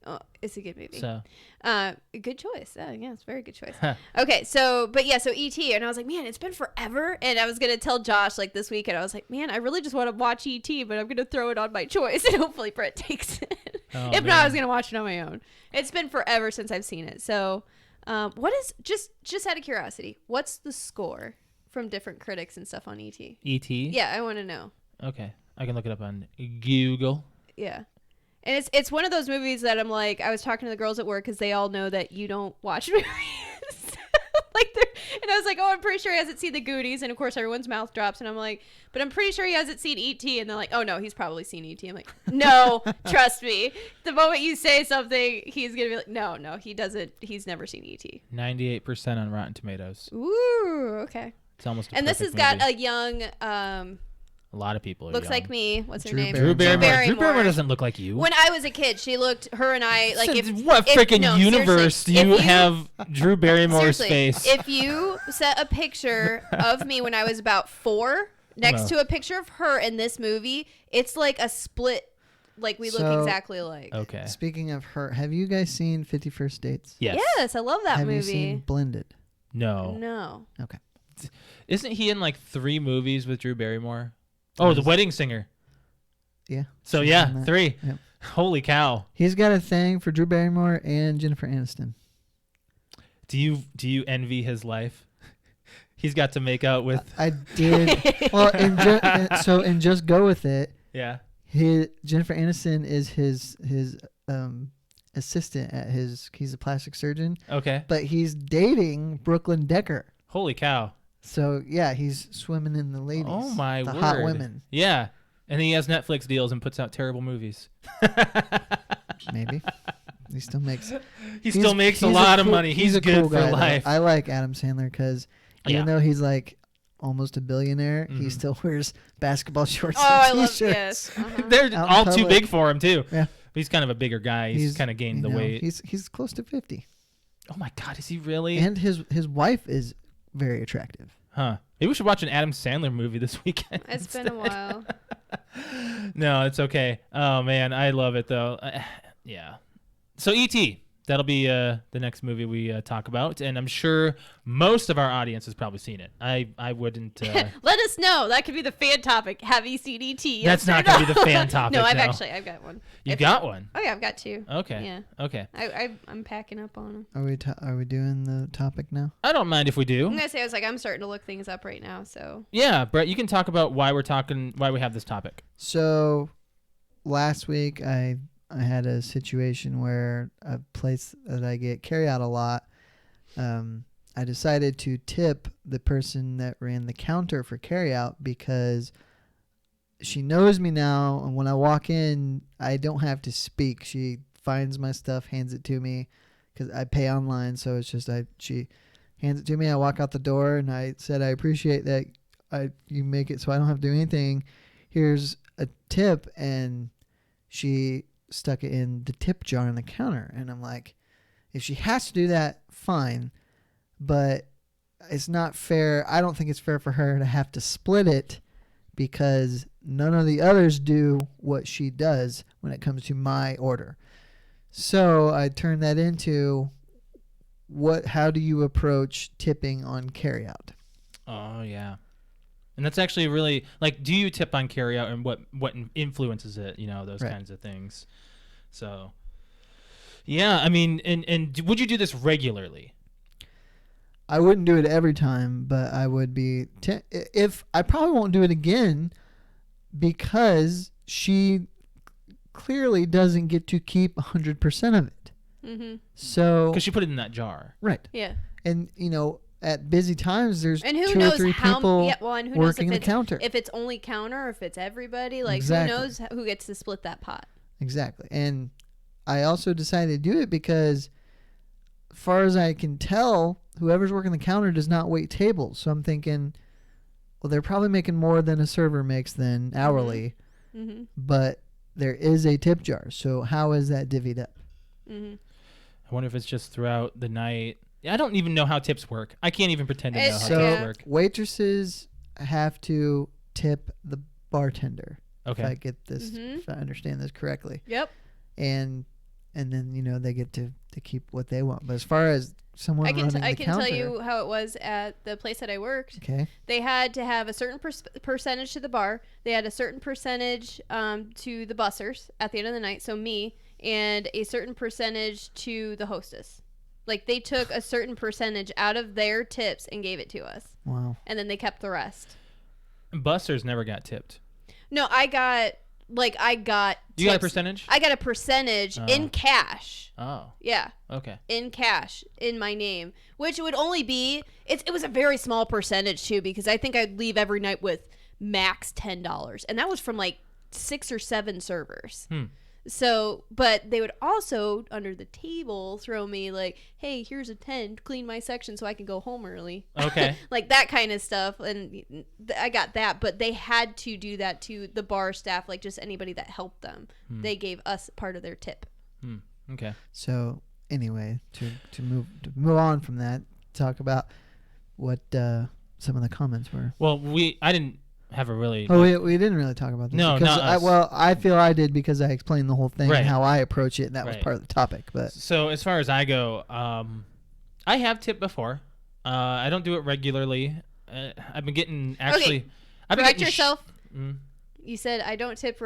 Oh, it's a good movie. So Good choice. Oh, yeah, it's a very good choice. Huh. Okay, so E.T. and I was like, man, it's been forever. And I was gonna tell Josh like this week, and I was like, man, I really just want to watch E.T., but I'm gonna throw it on my choice, and hopefully Brett takes it. Oh, If not, man. I was gonna watch it on my own. It's been forever since I've seen it. So, what is just out of curiosity, what's the score from different critics and stuff on E.T. E.T.? Yeah, I want to know. Okay. I can look it up on Google. Yeah. And it's one of those movies that I'm like, I was talking to the girls at work because they all know that you don't watch movies. And I was like, oh, I'm pretty sure he hasn't seen the Goonies. And of course, everyone's mouth drops. And I'm like, but I'm pretty sure he hasn't seen E.T. And they're like, oh, no, he's probably seen E.T. I'm like, no, trust me. The moment you say something, he's going to be like, no, he doesn't. He's never seen E.T. 98% on Rotten Tomatoes. Ooh, okay. It's almost a And this has perfect got movie. a young, A lot of people are looks young. like me. What's her Drew name? Drew Barrymore. Drew Barrymore. Barrymore doesn't look like you. When I was a kid, she looked, her and I, like, What freaking universe do you have Drew Barrymore's seriously, face? If you set a picture of me when I was about 4 next to a picture of her in this movie, it's like a split, like we look exactly alike. Okay. Speaking of her, have you guys seen 51st Dates? Yes. Yes, I love that have movie. you seen Blended? No. No. Okay. Isn't he in like 3 movies with Drew Barrymore? Oh, The Wedding Singer. Yeah. So she's yeah, in that. 3. Yep. Holy cow. He's got a thing for Drew Barrymore and Jennifer Aniston. Do you envy his life? He's got to make out with. I did. Well, in Just Go With It, Yeah. Jennifer Aniston is his assistant at he's a plastic surgeon, Okay. but he's dating Brooklyn Decker. Holy cow. So yeah, he's swimming in the ladies. Oh my the word. hot women. Yeah. And he has Netflix deals and puts out terrible movies. Maybe he still makes. He still makes a lot of money. He's a good cool for guy, though. life. I like Adam Sandler because even though he's like almost a billionaire, he Mhm. still wears basketball shorts Oh, I and love, t-shirts. yes. Uh-huh. They're Out in all too public. big for him too. Yeah. He's kind of a bigger guy. He's kind of gained the weight. He's close to 50, Oh my God, is he really? and his wife is very attractive. Huh. Maybe we should watch an Adam Sandler movie this weekend. It's been a while. No, it's okay. Oh man, I love it though. Yeah. So E.T. That'll be the next movie we talk about, and I'm sure most of our audience has probably seen it. I wouldn't. Let us know. That could be the fan topic. Have you seen E.T.? That's not going to be the fan topic. No, I've no. I've got one. You got one. Oh yeah, I've got 2. Okay. Yeah. Okay. I'm packing up on them. Are we doing the topic now? I don't mind if we do. I'm gonna say I'm starting to look things up right now. So Yeah, Brett, you can talk about why we have this topic. So last week I had a situation where a place that I get carry out a lot, I decided to tip the person that ran the counter for carry out because she knows me now, and when I walk in, I don't have to speak. She finds my stuff, hands it to me because I pay online, so it's just she hands it to me. I walk out the door, and I said I appreciate that you make it so I don't have to do anything. Here's a tip, and she stuck it in the tip jar on the counter, and I'm like, if she has to do that, fine, but it's not fair. I don't think it's fair for her to have to split it because none of the others do what she does when it comes to my order. So I turned that into how do you approach tipping on carryout? Oh yeah. And that's actually really like, do you tip on carryout and what influences it? You know, those Right. kinds of things. So, yeah, I mean, and would you do this regularly? I wouldn't do it every time, but I would be if I probably won't do it again because she clearly doesn't get to keep 100% of it. Mm-hmm. So Because she put it in that jar. right, Yeah. and at busy times there's And who 2 knows or 3 how? people Yeah. Well, and who working knows the counter. if it's only counter or if it's everybody. Like Exactly. who knows who gets to split that pot? Exactly. And I also decided to do it because, as far as I can tell, whoever's working the counter does not wait tables. So I'm thinking, well, they're probably making more than a server makes than hourly, Mm-hmm. but there is a tip jar. So how is that divvied up? Mm-hmm. I wonder if it's just throughout the night. I don't even know how tips work. I can't even pretend to know how It's- So tips work. waitresses have to tip the bartender. Okay. If I get this, Mhm. if I understand this correctly. Yep. And then they get to keep what they want. But as far as someone I can running the tell counter, you how it was at the place that I worked. okay, They had to have a certain percentage to the bar. They had a certain percentage to the bussers at the end of the night, so me, and a certain percentage to the hostess. Like they took a certain percentage out of their tips and gave it to us. Wow. And then they kept the rest. Bussers never got tipped. No, I got You got a tips. percentage? I got a percentage in cash. Oh. Yeah. Okay. In cash in my name, which would only be it was a very small percentage too, because I think I'd leave every night with max $10, and that was from like 6 or 7 servers. So, but they would also under the table throw me like, hey, here's a 10, clean my section so I can go home early. Okay. Like that kind of stuff. And I got that, but they had to do that to the bar staff, like just anybody that helped them. They gave us part of their tip. Okay. So anyway, to move on from that, talk about what some of the comments were. Well, I didn't have a really. Oh, we didn't really talk about this. No, because not us. I feel I did because I explained the whole thing Right. and how I approach it, and that was Right. part of the topic. But So as far as I go, I have tipped before. I don't do it regularly. I've been getting actually. I've been Correct getting yourself. You said I don't tip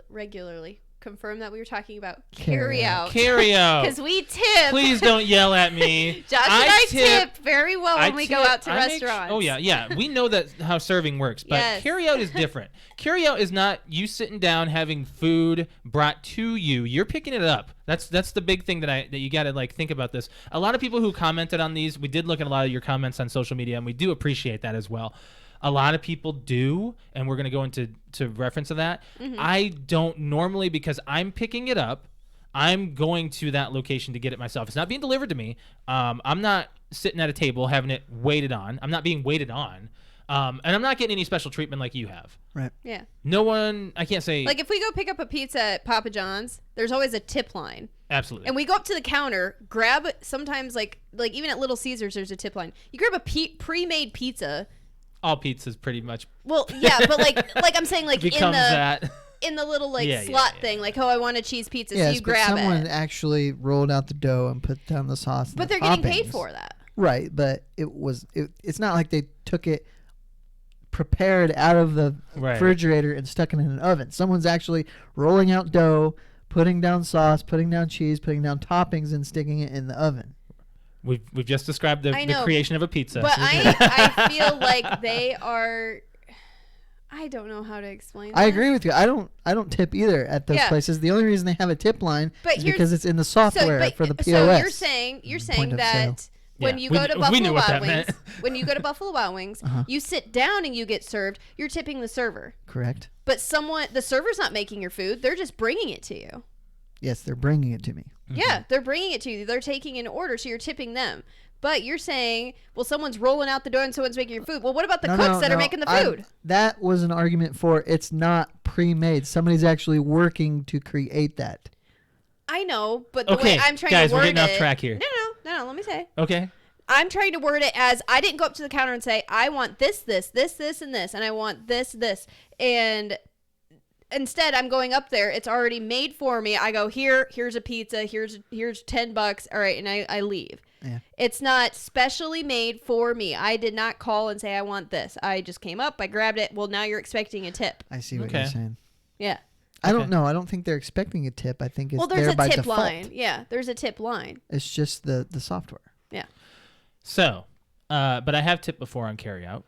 regularly. Confirm that we were talking about carry out. Carry out. Because we tip. Please don't yell at me. Josh and I tip very well when we go out to restaurants. Oh yeah. We know that how serving works, but Yes. carry out is different. Carry out is not you sitting down having food brought to you. You're picking it up. That's the big thing that you got to like think about this. A lot of people who commented on these, we did look at a lot of your comments on social media, and we do appreciate that as well. A lot of people do, and we're going to go into reference of that. I don't normally, because I'm picking it up. I'm going to that location to get it myself. It's not being delivered to me. I'm not sitting at a table having it waited on. I'm not being waited on. And I'm not getting any special treatment like you have. right. Yeah. No one, I can't say. Like if we go pick up a pizza at Papa John's, there's always a tip line. Absolutely. And we go up to the counter, grab sometimes like even at Little Caesars, there's a tip line. You grab a pre-made pizza. All pizza's pretty much Well, yeah, but like I'm saying, like becomes that. in the little like Yeah, slot yeah. thing, like, oh, I want a cheese pizza, so Yes, you but grab someone it. actually rolled out the dough and put down the sauce. But and they're the getting paid toppings. for that. Right, but it's not like they took it prepared out of the Right. refrigerator and stuck it in an oven. Someone's actually rolling out dough, putting down sauce, putting down cheese, putting down toppings, and sticking it in the oven. We've just described I the know, creation of a pizza. But I feel like they are. I don't know how to explain. I this. agree with you. I don't tip either at those Yeah. places. The only reason they have a tip line But is here's- because it's in the software for the POS. So you're Point saying of that sale. when Yeah, you we go to kn- we Buffalo knew what Wild that Wings, meant. when you go to Buffalo Wild Wings, you sit down and you get served. You're tipping the server, Correct. but the server's not making your food. They're just bringing it to you. Yes, they're bringing it to me. Yeah, they're bringing it to you. They're taking an order, so you're tipping them. But you're saying, well, someone's rolling out the door and someone's making your food. Well, what about the cooks that are making the food? That was an argument for it's not pre-made. Somebody's actually working to create that. I know, but the Okay, way I'm trying guys, to word we're getting off it- track here. No, let me say. Okay. I'm trying to word it as I didn't go up to the counter and say, I want this, and this, and I want this. And instead, I'm going up there. It's already made for me. I go, here's a pizza. Here's $10. All right. And I leave. Yeah. It's not specially made for me. I did not call and say, I want this. I just came up. I grabbed it. Well, now you're expecting a tip. I see what Okay. you're saying. Yeah. I don't Okay. know. I don't think they're expecting a tip. I think it's Well, there's there a by tip default. line. Yeah. There's a tip line. It's just the software. Yeah. So, but I have tipped before on carryout.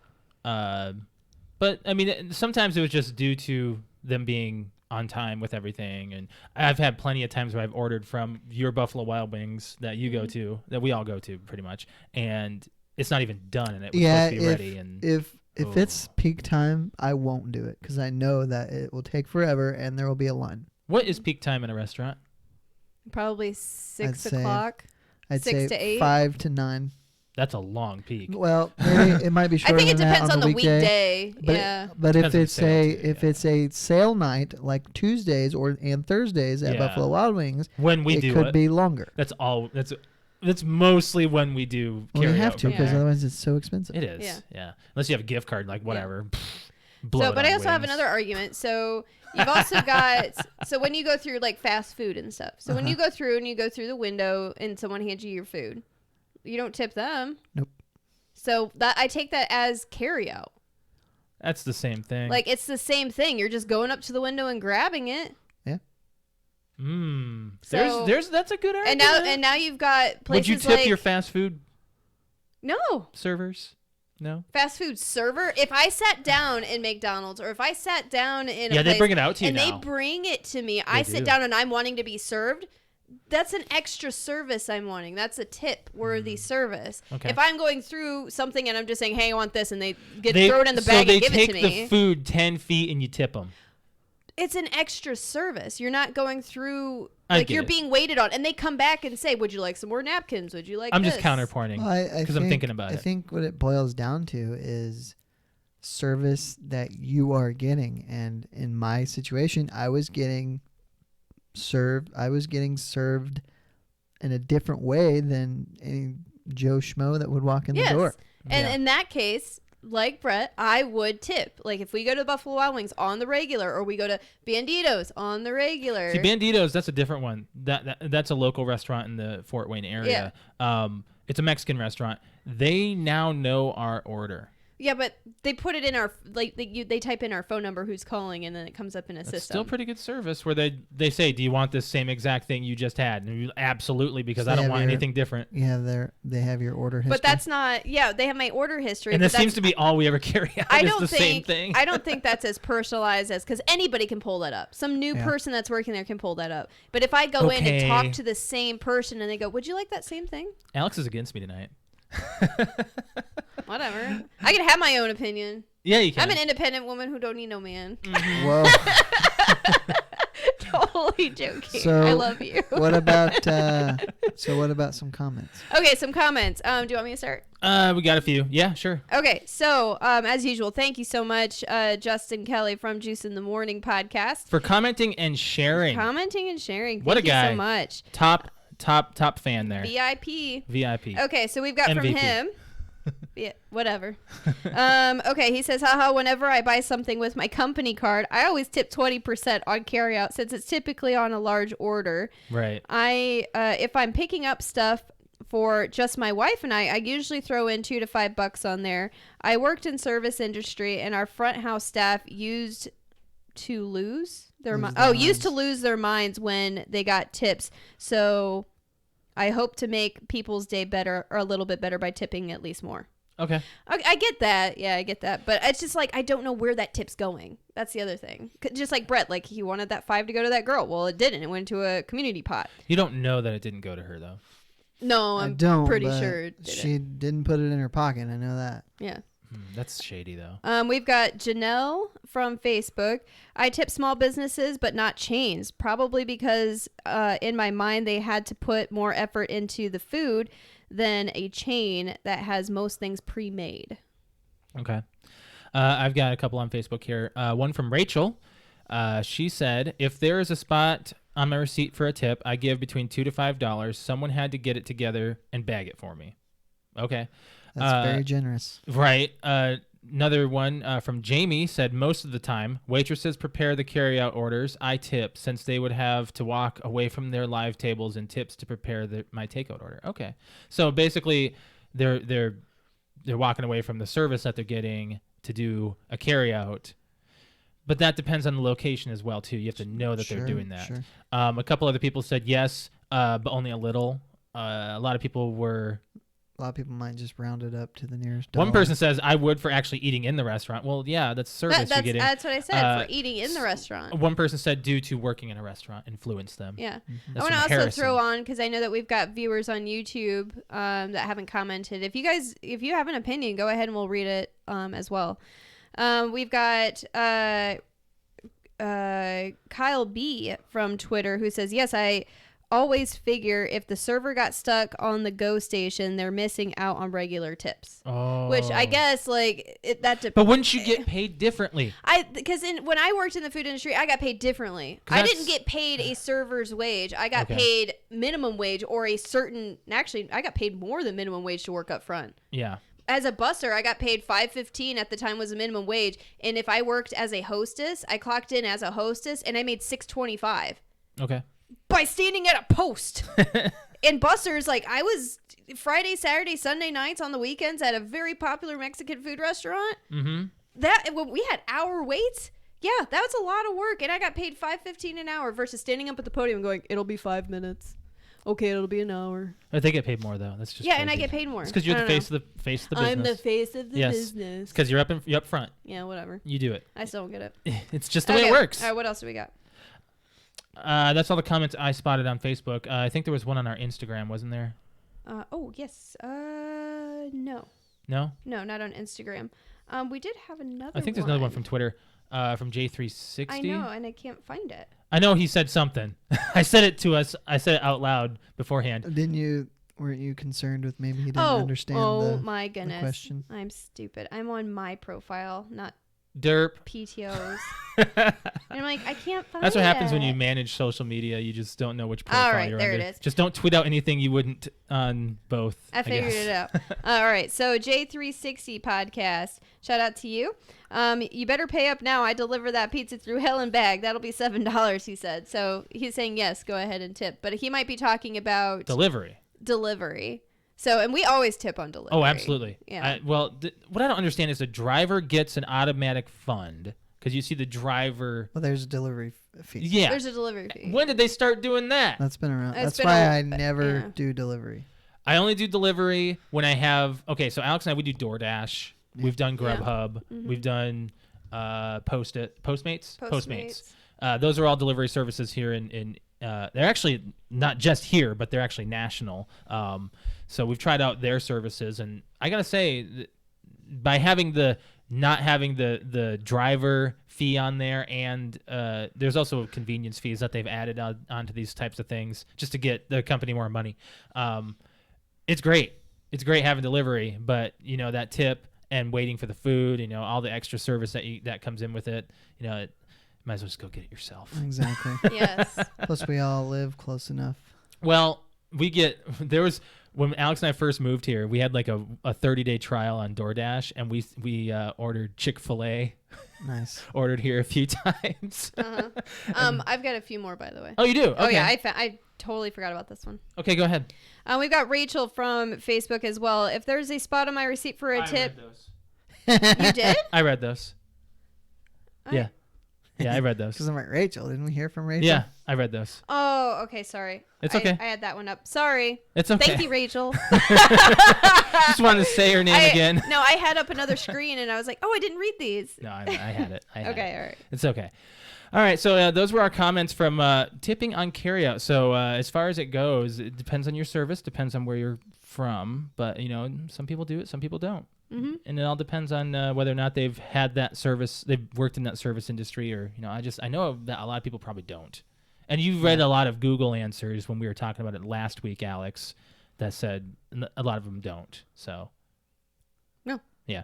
But I mean, sometimes it was just due to them being on time with everything, and I've had plenty of times where I've ordered from your Buffalo Wild Wings that you go to, that we all go to pretty much, and it's not even done, and it was Yeah, supposed to be ready. And if it's peak time, I won't do it because I know that it will take forever and there will be a line. what is peak time in a restaurant? Probably 6 say- o'clock. I'd 6 say to 8? 5 to 9. That's a long peak. Well, maybe it might be I shorter think it than that depends on the weekday. weekday. But Yeah. but if Depends on it's sale, a too, if yeah. it's a sale night like Tuesdays and Thursdays at Yeah. Buffalo Wild Wings, When we it do could it, be longer. that's all. That's mostly when we do Well, carryout. you have to from because there. otherwise it's so expensive. It is. Yeah. Yeah. Unless you have a gift card, like whatever. Blow So, it but on I also have wings. another argument. So you've also got so when you go through like fast food and stuff. So when you go through and you go through the window and someone hands you your food, you don't tip them. Nope. So that I take that as carry out. That's the same thing. Like it's the same thing. You're just going up to the window and grabbing it. So, that's a good argument. And now you've got places. Would you tip like, your fast food no servers? No. Fast food server. If I sat down in McDonald's or if I sat down in a they place bring it out to you and now. they bring it to me, I sit down and I'm wanting to be served. That's an extra service I'm wanting. That's a tip-worthy service. Okay. If I'm going through something and I'm just saying, "Hey, I want this," and they throw it in the bag and give it to me, so they take the food 10 feet and you tip them. It's an extra service. You're not going through you're it. being waited on, and they come back and say, "Would you like some more napkins? Would you like?" I'm this? just counterpointing because I'm thinking about it. I think what it boils down to is service that you are getting, and in my situation, I was getting served in a different way than any Joe Schmo that would walk in the door. And in that case, like Brett, I would tip. Like if we go to Buffalo Wild Wings on the regular, or we go to Banditos on the regular. See, Banditos, that's a different one. That's a local restaurant in the Fort Wayne area. It's a Mexican restaurant. They now know our order. Yeah, but they put it in our they type in our phone number, who's calling, and then it comes up in a system. Still pretty good service where they say, "Do you want this same exact thing you just had?" And you, absolutely, because I don't want anything different. Yeah, they have your order history. But that's not. Yeah, they have my order history. And this seems to be all we ever carry out. I don't is the same thing. I don't think that's as personalized as, because anybody can pull that up. Some new person that's working there can pull that up. But if I go in and talk to the same person and they go, "Would you like that same thing?" Alex is against me tonight. Whatever. I can have my own opinion. Yeah, you can. I'm an independent woman who don't need no man. Mm-hmm. Whoa. Totally joking. So, I love you. What about some comments? Okay, some comments. Do you want me to start? We got a few. Yeah, sure. Okay, so as usual, thank you so much, Justin Kelly from Juice in the Morning podcast, For commenting and sharing. What a guy. You so much. Top fan there. VIP. Okay, so we've got MVP. from him. Yeah, whatever. Okay, he says, haha, whenever I buy something with my company card, I always tip 20% on carryout since it's typically on a large order. Right. If I'm picking up stuff for just my wife and I usually throw in $2 to $5 on there. I worked in service industry, and our front house staff used to lose their minds when they got tips. So I hope to make people's day better, or a little bit better, by tipping at least more. Okay. I get that. Yeah, I get that. But it's just like, I don't know where that tip's going. That's the other thing. Just like Brett, like he wanted that $5 to go to that girl. Well, it didn't. It went to a community pot. You don't know that it didn't go to her, though. No, I'm pretty sure it didn't. She didn't put it in her pocket. I know that. Yeah. That's shady, though. We've got Janelle from Facebook. I tip small businesses, but not chains, probably because in my mind they had to put more effort into the food than a chain that has most things pre-made. Okay. I've got a couple on Facebook here. One from Rachel. She said, if there is a spot on my receipt for a tip, I give between $2 to $5. Someone had to get it together and bag it for me. Okay. That's very generous. Right. Another one from Jamie said, most of the time, waitresses prepare the carryout orders. I tip, since they would have to walk away from their live tables and tips to prepare my takeout order. Okay. So basically, they're walking away from the service that they're getting to do a carryout. But that depends on the location as well, too. You have to know that they're doing that. Sure. A couple other people said yes, but only a little. A lot of people might just round it up to the nearest dollar. One person says, I would for actually eating in the restaurant. Well, yeah, that's service you're getting. That's what I said, for eating in the restaurant. One person said due to working in a restaurant influenced them. Yeah. That's I want to also Harrison. throw on, because I know that we've got viewers on YouTube that haven't commented. If you have an opinion, go ahead and we'll read it as well. We've got Kyle B from Twitter, who says, yes, I always figure if the server got stuck on the go station, they're missing out on regular tips. Oh. Which I guess that. But wouldn't you get paid differently? Because when I worked in the food industry, I got paid differently. I didn't get paid a server's wage. I got paid minimum wage, or a certain. Actually, I got paid more than minimum wage to work up front. Yeah. As a busser, I got paid $5.15 at the time was a minimum wage, and if I worked as a hostess, I clocked in as a hostess, and I made $6.25. Okay. By standing at a post. And bussers, like, I was Friday, Saturday, Sunday nights on the weekends at a very popular Mexican food restaurant. Mm-hmm. When we had hour waits, Yeah, that was a lot of work, and I got paid $5.15 an hour versus standing up at the podium and going, "It'll be 5 minutes." Okay, it'll be an hour. But they get paid more though. That's just yeah, crazy. and I get paid more. It's because you're the face of the business. I'm the face of the Yes. business. It's because you're up front. Yeah, whatever. You do it. I still don't get it. It's just the way it works. All right, what else do we got? That's all the comments I spotted on Facebook. I think there was one on our Instagram, wasn't there? Oh yes. No, No. not on Instagram. We did have another. I think there's another one from Twitter, from J360. I know, and I can't find it. I know he said something. I said it to us. I said it out loud beforehand. Weren't you concerned with maybe he didn't understand my goodness. the question? I'm stupid. I'm on my profile, not Derp. PTO's. And I'm like, I can't find it. That's what happens when you manage social media. You just don't know which profile All right, you're there under. it is. Just don't tweet out anything you wouldn't on both. I figured guess. it out. All right, so J360 podcast. Shout out to you. You better pay up now. I deliver that pizza through Helen Bag. That'll be $7, he said. So he's saying yes, go ahead and tip. But he might be talking about Delivery. So, and we always tip on delivery. Oh, absolutely. Yeah. What I don't understand is the driver gets an automatic fund because you see the driver. Well, there's a delivery fee. Yeah. There's a delivery fee. When did they start doing that? That's been around. It's That's been why I never do delivery. I only do delivery when I have. Okay, so Alex and I, we do DoorDash. Yeah. We've done Grubhub. Mm-hmm. We've done Postmates. Postmates. Those are all delivery services here in they're actually not just here, but they're actually national. So we've tried out their services, and I gotta say, by not having the driver fee on there, and there's also convenience fees that they've added onto these types of things just to get the company more money. It's great. It's great having delivery, but that tip and waiting for the food, all the extra service that comes in with it, might as well just go get it yourself. Exactly. Yes. Plus, we all live close enough. Well, when Alex and I first moved here, we had like a 30-day trial on DoorDash, and we ordered Chick-fil-A. Nice. Ordered here a few times. I've got a few more, by the way. Oh, you do? Okay. Oh yeah, I totally forgot about this one. Okay, go ahead. We've got Rachel from Facebook as well. If there's a spot on my receipt for a tip, you did? I read those. Yeah. Yeah, I read those. Because I'm like, Rachel, didn't we hear from Rachel? Yeah, I read those. Oh, okay. Sorry. It's okay. I had that one up. Sorry. It's okay. Thank you, Rachel. Just wanted to say her name again. No, I had up another screen and I was like, oh, I didn't read these. No, I had it. Okay, all right. It's okay. All right, so those were our comments from tipping on carryout. So as far as it goes, it depends on your service, depends on where you're from. But, some people do it, some people don't. Mm-hmm. And it all depends on whether or not they've had that service, they've worked in that service industry, or I know that a lot of people probably don't. And you read a lot of Google answers when we were talking about it last week, Alex, that said a lot of them don't. So no, yeah.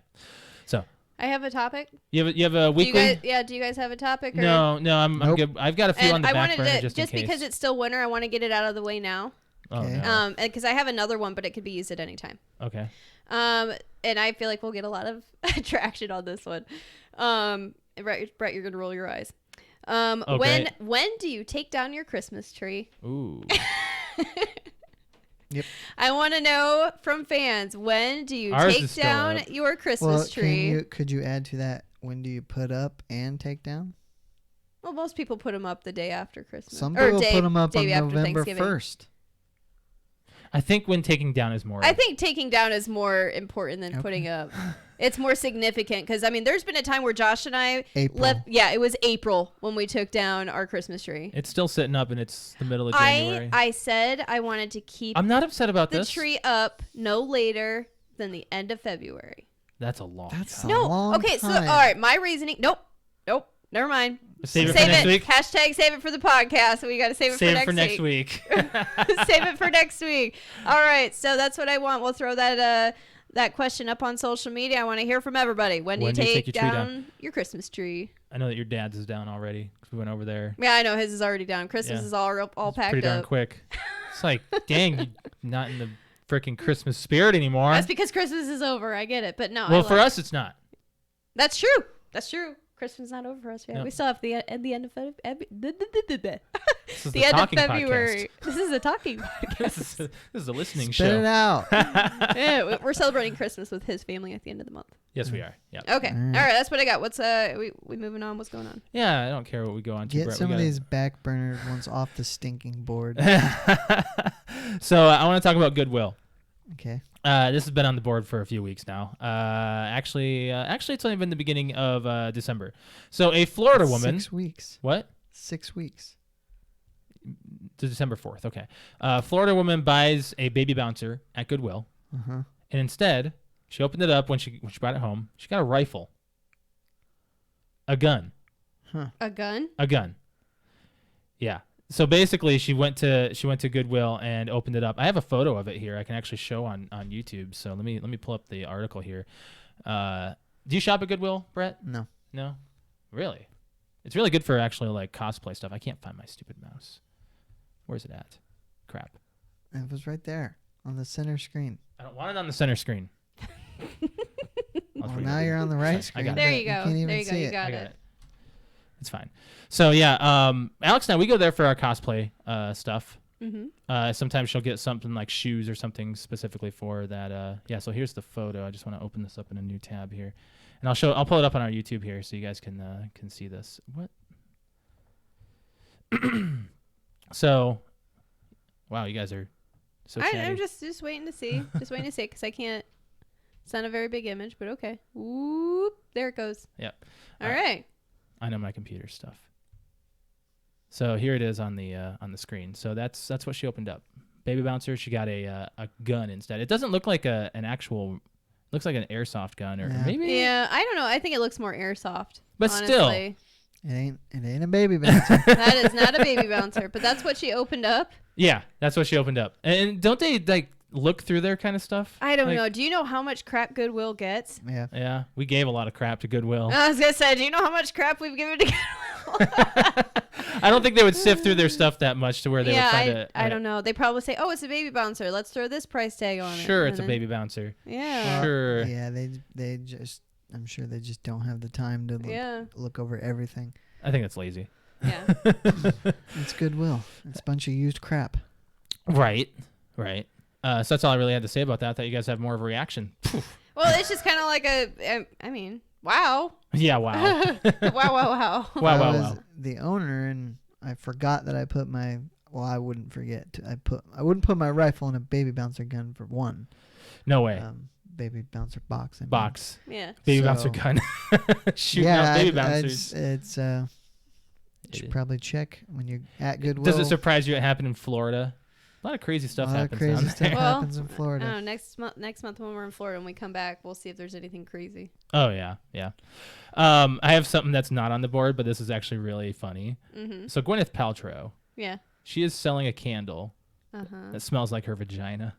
So I have a topic. you have a weekly. Do you guys have a topic? Or? No, I'm good. I've got a few on the back burner just in case. Because it's still winter, I want to get it out of the way now. Oh, Okay. no. Because I have another one, but it could be used at any time. Okay. And I feel like we'll get a lot of traction on this one. Brett, you're gonna roll your eyes. Great. When do you take down your Christmas tree? Ooh. Yep. I want to know from fans, when do you Ours take is still down up. your Christmas tree? Could you add to that? When do you put up and take down? Well, most people put them up the day after Christmas. Some or people put them up on day after November Thanksgiving. 1st. I think when taking down is more. I think taking down is more important than putting up. It's more significant because, there's been a time where Josh and I April. left. Yeah, it was April when we took down our Christmas tree. It's still sitting up, and it's the middle of January. I said I wanted to keep I'm not upset about the this. tree up no later than the end of February. That's a long That's time. a No, long okay, so all time. right, my reasoning. Nope, never mind. Save it for next week. Hashtag save it for the podcast. We got to save it for next week. Save it for next week. All right, so that's what I want. We'll throw that question up on social media. I want to hear from everybody. When do you take your tree down your Christmas tree? I know that your dad's is down already because we went over there. Yeah, I know his is already down. Christmas Yeah. is all It's packed pretty darn up. quick. It's like, dang, you're not in the freaking Christmas spirit anymore. That's because Christmas is over. I get it, but no. Well, for us, it's not. That's true. That's true. Christmas is not over for us yet. No. We still have the end of February. This is The end of talking February. podcast. This is a talking podcast. This is a listening Spit show. it out. Yeah, we're celebrating Christmas with his family at the end of the month. Yes, we are. Yeah. Okay. All All right. right. That's what I got. What's we moving on? What's going on? Yeah, I don't care what we go on to. Get Brett. some We of gotta- these back burner ones off the stinking board. So I want to talk about Goodwill. Okay. This has been on the board for a few weeks now. Actually, it's only been the beginning of December. So a Florida woman. 6 weeks. What? 6 weeks. December 4th. Okay. Florida woman buys a baby bouncer at Goodwill, Uh-huh. and instead she opened it up when she brought it home. She got a rifle, a gun. A gun? A gun. Yeah. So basically, she went to Goodwill and opened it up. I have a photo of it here. I can actually show on YouTube. So let me pull up the article here. Do you shop at Goodwill, Brett? No. No. Really? It's really good for actually like cosplay stuff. I can't find my stupid mouse. Where's it at? Crap. It was right there on the center screen. I don't want it on the center screen. Well, now you're on the right I screen. got it. There but you go. can't even There you go. see You it. got I got it. it. It's fine. So yeah, Alex and I, we go there for our cosplay stuff. Mm-hmm. Sometimes she'll get something like shoes or something specifically for that. Yeah. So here's the photo. I just want to open this up in a new tab here, and I'll pull it up on our YouTube here so you guys can see this. What? So, wow, you guys are so chatty. I'm just waiting to see. Just waiting to see because I can't. It's not a very big image, but okay. Whoop! There it goes. Yep. All right. I know my computer stuff. So here it is on the screen. So that's what she opened up. Baby bouncer. She got a gun instead. It doesn't look like an actual. Looks like an airsoft gun or Yeah. maybe. Yeah, I don't know. I think it looks more airsoft. But still. honestly. It ain't a baby bouncer. That is not a baby bouncer, but that's what she opened up. Yeah, that's what she opened up. And don't they like look through their kind of stuff? I don't Like, know. Do you know how much crap Goodwill gets? Yeah. Yeah, we gave a lot of crap to Goodwill. I was gonna say, do you know how much crap we've given to Goodwill? I don't think they would sift through their stuff that much to where they would yeah, find it. I don't know. They probably say, "Oh, it's a baby bouncer. Let's throw this price tag on it." Sure, And it's a then- baby bouncer. Yeah. Sure. Yeah, they just. I'm sure they just don't have the time to Yeah. look over everything. I think it's lazy. Yeah. It's Goodwill. It's a bunch of used crap. Right. So that's all I really had to say about that. I thought you guys have more of a reaction. Well, it's just kind of like I mean, wow. Yeah, wow. wow. Wow, I wow, was wow. the owner, and I forgot that I put my. Well, I wouldn't forget. I wouldn't put my rifle in a baby bouncer gun for one. No way. Baby bouncer box. I mean. Box. Yeah. Baby So- bouncer gun. Shooting Yeah, out baby I- bouncers. it's you should probably check when you're at Goodwill. Does it surprise you it happened in Florida? A lot of crazy stuff a lot of happens crazy down stuff there. Well, happens in I don't Florida. know, next month when we're in Florida and we come back, we'll see if there's anything crazy. Oh, yeah. I have something that's not on the board, but this is actually really funny. Mm-hmm. So Gwyneth Paltrow, Yeah. she is selling a candle Uh-huh. that smells like her vagina.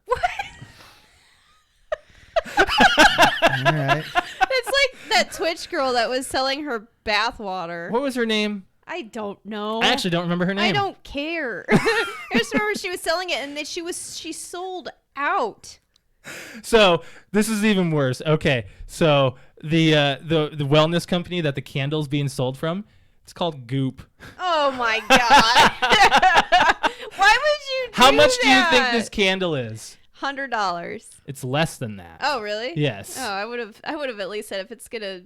All right. It's like that Twitch girl that was selling her bath water. What was her name? I don't know. I actually don't remember her name. I don't care. I just remember she was selling it and then she sold out. So this is even worse. Okay, so the wellness company that the candle's being sold from, it's called Goop. Oh my god. Why would you How do much do you think that? this candle is? $100. It's less than that. Oh really? Yes. Oh, I would have at least said if it's gonna.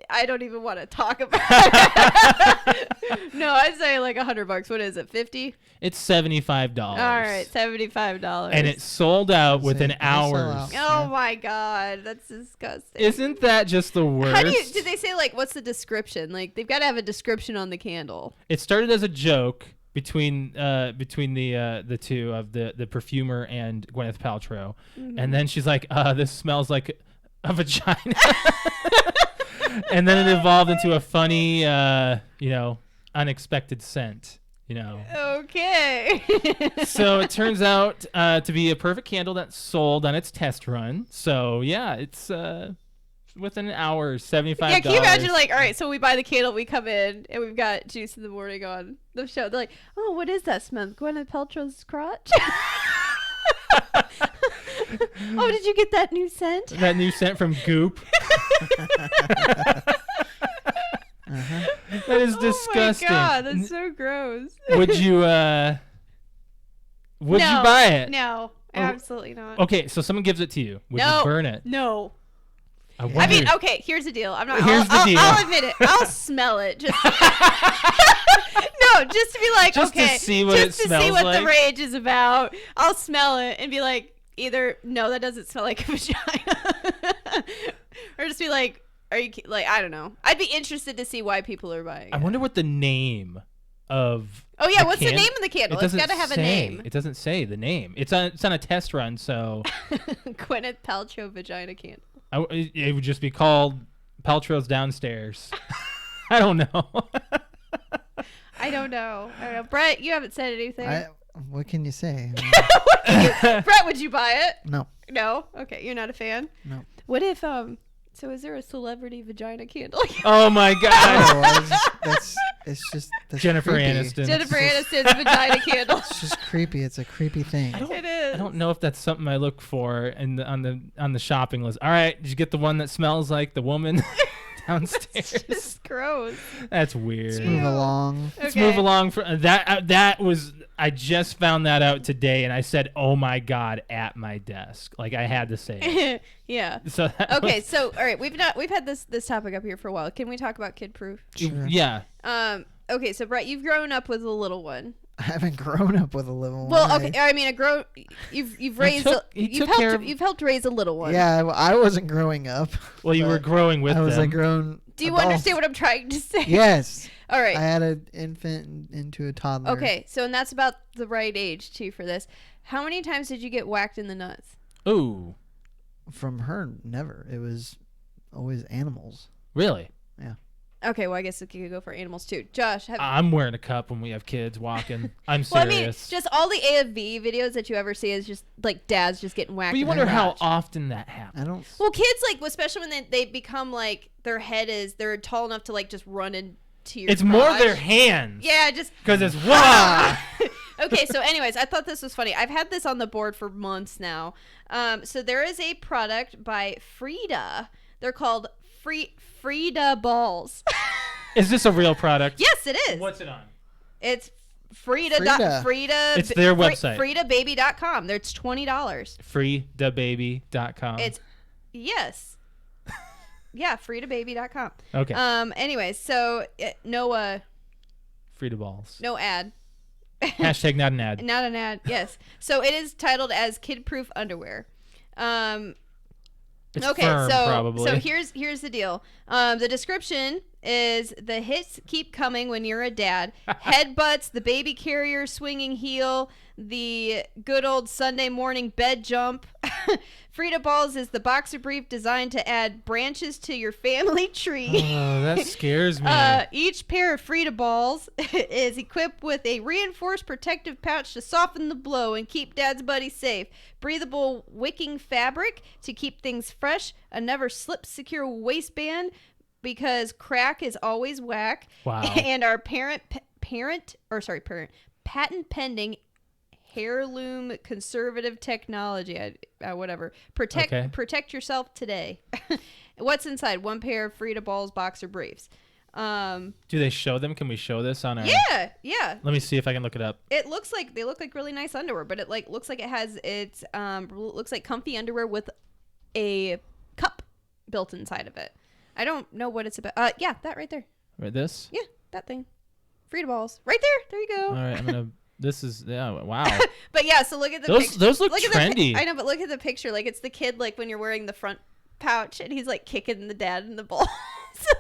I don't even want to talk about it. No, I'd say like $100. What is it? 50? It's $75. All right, $75. And it sold out within They sell hours. out. Oh my god, that's disgusting. Isn't that just the worst? How did they say like what's the description? Like they've got to have a description on the candle. It started as a joke between the two of the perfumer and Gwyneth Paltrow, and then she's like, "This smells like a vagina," and then it evolved into a funny, unexpected scent. Okay. So it turns out to be a perfect candle that sold on its test run. So yeah, it's within an hour, $75. Yeah, can you imagine like, all right, so we buy the candle, we come in, and we've got Juice in the Morning on the show. They're like, oh, what is that smell? Gwyneth Paltrow's crotch? Oh, did you get that new scent? That new scent from Goop. That is disgusting. Oh my god, that's so gross. Would you would you buy it? No, absolutely not. Okay, so someone gives it to you. Would No. you burn it? No. I I wonder- mean, okay, here's the deal. Here's the deal. I'll admit it. I'll smell it. Just no, just to be like, Just to okay, see what just it to see smells what like. the rage is about. I'll smell it and be like, either no, that doesn't smell like a vagina, or just be like, are you like, I don't know. I'd be interested to see why people are buying. I it. wonder what the name of. Oh yeah, the what's the can- name of the candle? It It's doesn't got to have a say. name. It doesn't say the name. It's on a test run, so Gwyneth Paltrow vagina candle. it would just be called Paltrow's downstairs. I don't know. I don't know. Brett, you haven't said anything. What can you say? Brett, would you buy it? No. No. Okay, you're not a fan. No. What if So is there a celebrity vagina candle? Oh my god. No, that's Jennifer creepy. Aniston. Jennifer Aniston's vagina candle. It's just creepy. It's a creepy thing. It is. I don't know if that's something I look for on the shopping list. All right, did you get the one that smells like the woman downstairs? It's just gross. That's weird. Let's move along. Let's move along. That was. I just found that out today, and I said, "Oh my god!" at my desk. Like I had to say it. Yeah. So Okay. So all right, we've had this topic up here for a while. Can we talk about kid proof? Sure. Yeah. Okay. So Brett, you've grown up with a little one. I haven't grown up with a little one. Well, okay. I mean, you've raised. You've helped raise a little one. Yeah, I wasn't growing up. Well, you were growing with I was them. a grown. Do you adult. understand what I'm trying to say? Yes. All right. I had an infant into a toddler. Okay, so and that's about the right age too for this. How many times did you get whacked in the nuts? Ooh. From her, never. It was always animals. Really? Yeah. Okay, well I guess it could go for animals too. Josh, I'm wearing a cup when we have kids walking. I'm well, I serious. mean, just all the AFV videos that you ever see is just like dads just getting whacked. But you in wonder the how crotch. often that happens. I don't. Well, kids like, especially when they become like their head is they're tall enough to like just run into your. It's more crotch. their hands. Yeah, just Because it's wow. okay, so anyways, I thought this was funny. I've had this on the board for months now. So there is a product by Frida. They're called Frida balls. Is this a real product? Yes, it is. What's it on? It's Frida. Frida. It's their website. FridaBaby.com. It's $20. FreeTheBaby.com. It's yes. Yeah, FridaBaby.com. Okay. Anyways, so no Frida balls. no ad. Hashtag not an ad. Not an ad. Yes. So it is titled as kid-proof underwear. It's Okay, firm, probably. so here's the deal. The description is the hits keep coming when you're a dad. Headbutts, the baby carrier swinging heel, the good old Sunday morning bed jump. Frida Balls is the boxer brief designed to add branches to your family tree. Oh, that scares me. Each pair of Frida Balls is equipped with a reinforced protective pouch to soften the blow and keep dad's buddy safe. Breathable wicking fabric to keep things fresh. A never slip secure waistband because crack is always whack. Wow. And our patent pending heirloom conservative technology. Whatever. Protect yourself today. What's inside? One pair of Frida Balls boxer briefs. Do they show them? Can we show this on our? Yeah. Let me see if I can look it up. It looks like they look like really nice underwear, but it like looks like it has looks like comfy underwear with a cup built inside of it. I don't know what it's about. Yeah, that right there. Right, this? Yeah, that thing. Frida Balls. Right there. There you go. All right, I'm gonna. This is wow. But yeah, so look at the Those look at trendy. I know, but look at the picture. Like it's the kid like when you're wearing the front pouch and he's like kicking the dad in the balls.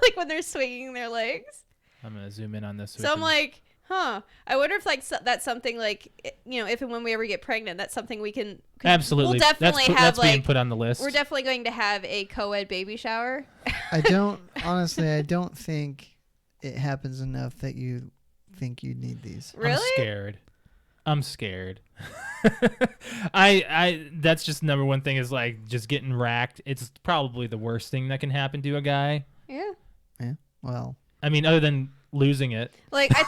Like when they're swinging their legs. I'm gonna zoom in on this. So I'm like, I wonder if like that's something like, you know, if and when we ever get pregnant, that's something we can absolutely. We'll definitely that's have being put on the list. We're definitely going to have a co-ed baby shower. I don't think it happens enough that you think you need these. Really? I'm scared. I that's just number one thing is like just getting racked. It's probably the worst thing that can happen to a guy. Yeah. Yeah. Well, I mean, other than losing it. Like I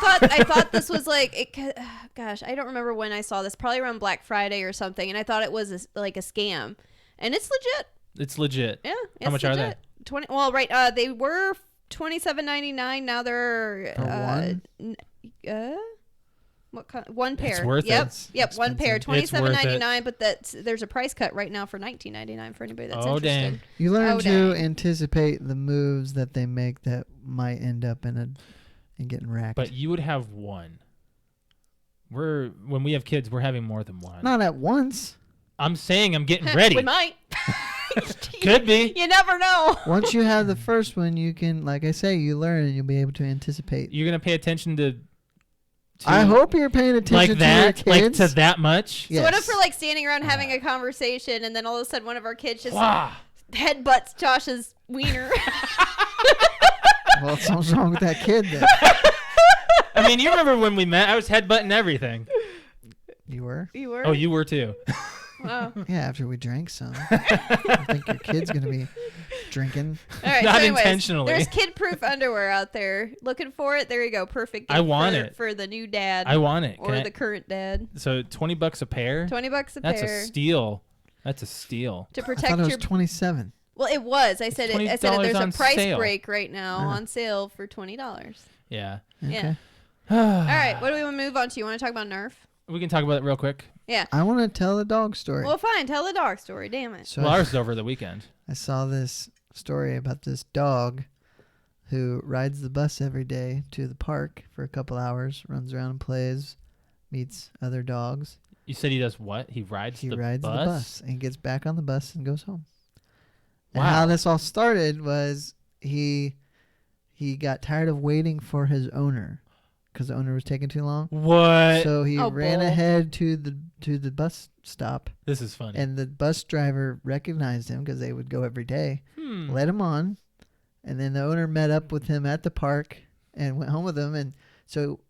thought this was like gosh, I don't remember when I saw this. Probably around Black Friday or something, and I thought it was like a scam, and it's legit. It's legit. Yeah. How much are they? 20. Well, right. They were $27.99. Now they're for one? What kind? One pair. It's worth yep. it. Yep. One pair. Expensive. $27.99. But there's a price cut right now for $19.99 for anybody that's interested. Dang. You learn Oh, to dang. anticipate the moves that they make that might end up in getting racked. But you would have one. When we have kids, we're having more than one. Not at once. I'm saying I'm getting ready. We might. Could be. You never know. Once you have the first one, you can, like I say, you learn and you'll be able to anticipate. You're gonna pay attention to I hope you're paying attention like to that, your like kids. to that much. Yes. So what if we're like standing around having a conversation and then all of a sudden one of our kids just Wow. headbutts Josh's wiener? Well, something's wrong with that kid then. I mean, you remember when we met? I was headbutting everything. You were? You were? Oh, you were too. Wow. Yeah, after we drank some. I think your kid's going to be drinking. All right. Not so anyways, intentionally. There's kid-proof underwear out there. Looking for it? There you go. Perfect. I gift want for, it. for the new dad. I want it. or the current dad. So $20 a pair. $20 a That's pair a steal. That's a steal. to I protect thought it was your. 27. Well, it was. I said it. I said $20 there's a on price sale. break right now Oh. on sale for $20. Yeah. Yeah. Okay. All right. What do we want to move on to? You want to talk about Nerf? We can talk about it real quick. Yeah. I want to tell a dog story. Well, fine. Tell the dog story. Damn it. So Well, ours is over the weekend. I saw this story about this dog who rides the bus every day to the park for a couple hours, runs around and plays, meets other dogs. You said he does what? He rides He the rides bus? the bus and gets back on the bus and goes home. And Wow. how this all started was he got tired of waiting for his owner because the owner was taking too long. What? So he Oh, ran bull. ahead to the bus stop, This is funny. and the bus driver recognized him because they would go every day. Hmm. Let him on, and then the owner met up with him at the park and went home with him. And so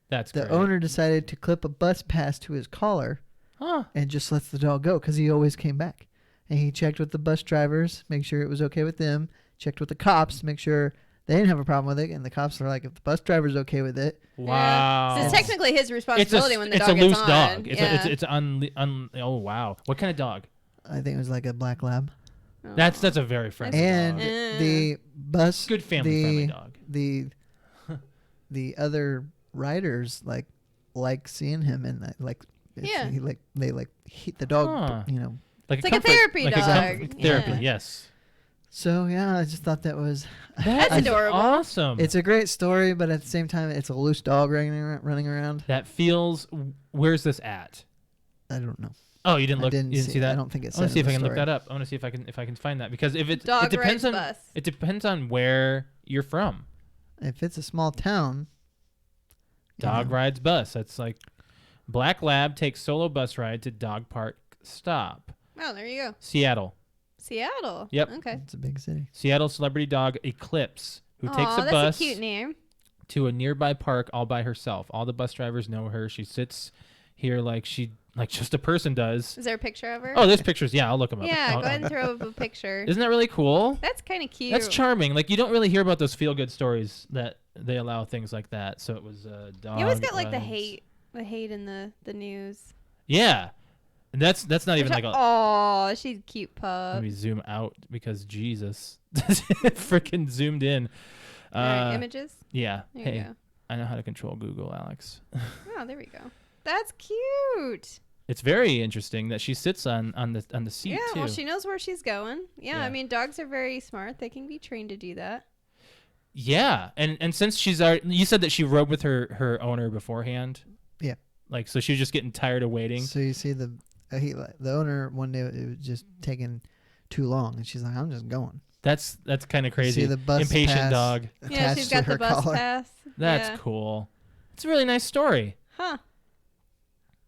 That's the great. owner decided to clip a bus pass to his collar Huh. and just lets the dog go because he always came back. And he checked with the bus drivers, make sure it was okay with them. Checked with the cops, make sure they didn't have a problem with it. And the cops are like, if the bus driver's okay with it, Wow. So it's technically his responsibility when the it's dog a gets loose on. dog. Yeah. Oh wow. What kind of dog? I think it was like a black lab. Oh. That's a very friendly And dog. the bus, Good family friendly dog. the other riders like seeing him, and Yeah. the dog, Huh. you know. It's like a therapy like dog. Therapy, Yeah. yes. So yeah, I just thought that was That's That's adorable. awesome. it's a great story, but at the same time, it's a loose dog running around. That feels. Where's this at? I don't know. Oh, you didn't I look. didn't you didn't see that. I don't think it I said. want to see if in I the can look story. that up. I want to see if I can find that because if it Dog depends rides on bus. it depends on where you're from. If it's a small town, you Dog know, rides bus. That's like Black Lab takes solo bus ride to dog park stop. Oh, there you go. Seattle. Seattle. Yep. Okay. It's a big city. Seattle celebrity dog Eclipse, who takes a that's bus a cute name. to a nearby park all by herself. All the bus drivers know her. She sits here like just a person does. Is there a picture of her? Oh, there's pictures. Yeah, I'll look them up. yeah. I'll- Go ahead and throw up a picture. Isn't that really cool? That's kind of cute. That's charming. Like you don't really hear about those feel-good stories that they allow things like that. So it was a dog. You always got like the rides- hate in the news. Yeah, and that's not even like a. Oh, she's a cute Let pup. me zoom out because Jesus, freaking zoomed in. All right, images. Yeah. There Hey, you go. I know how to control Google, Alex. Oh, there we go. That's cute. It's very interesting that she sits on the seat Yeah, too. well, she knows where she's going. Yeah, Yeah. I mean, dogs are very smart. They can be trained to do that. Yeah, and since she's already, you said that she rode with her owner beforehand. Yeah. Like so, she was just getting tired of waiting. So you see the owner one day, it was just taking too long, and she's like, "I'm just going." That's kind of crazy. See the bus Impatient pass dog. Yeah, attached she's to got her the bus collar. pass. That's Yeah. cool. It's a really nice story. Huh.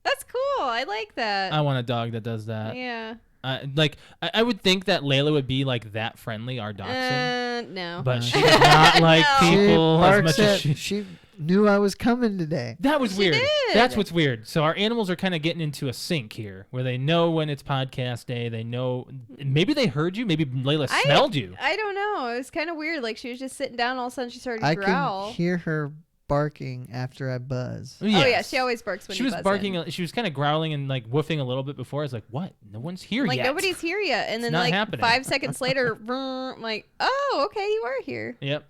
That's cool. I like that. I want a dog that does that. Yeah. I would think that Layla would be like that friendly, our dachshund, No. but No. she does not like No. people She as barks much as at- she knew I was coming today. That was She weird. did. That's what's weird. So our animals are kind of getting into a sync here, where they know when it's podcast day. They know maybe they heard you. Maybe Layla smelled you. I don't know. It was kind of weird. Like she was just sitting down. All of a sudden, she started to I growl. can hear her barking after I buzz. Oh yeah, Yes. she always barks when She you was buzz barking. in. She was kind of growling and like woofing a little bit before. I was like, "What? No one's here Like yet." nobody's here yet. And then not like happening. 5 seconds later, I'm like, oh, okay, you are here. Yep.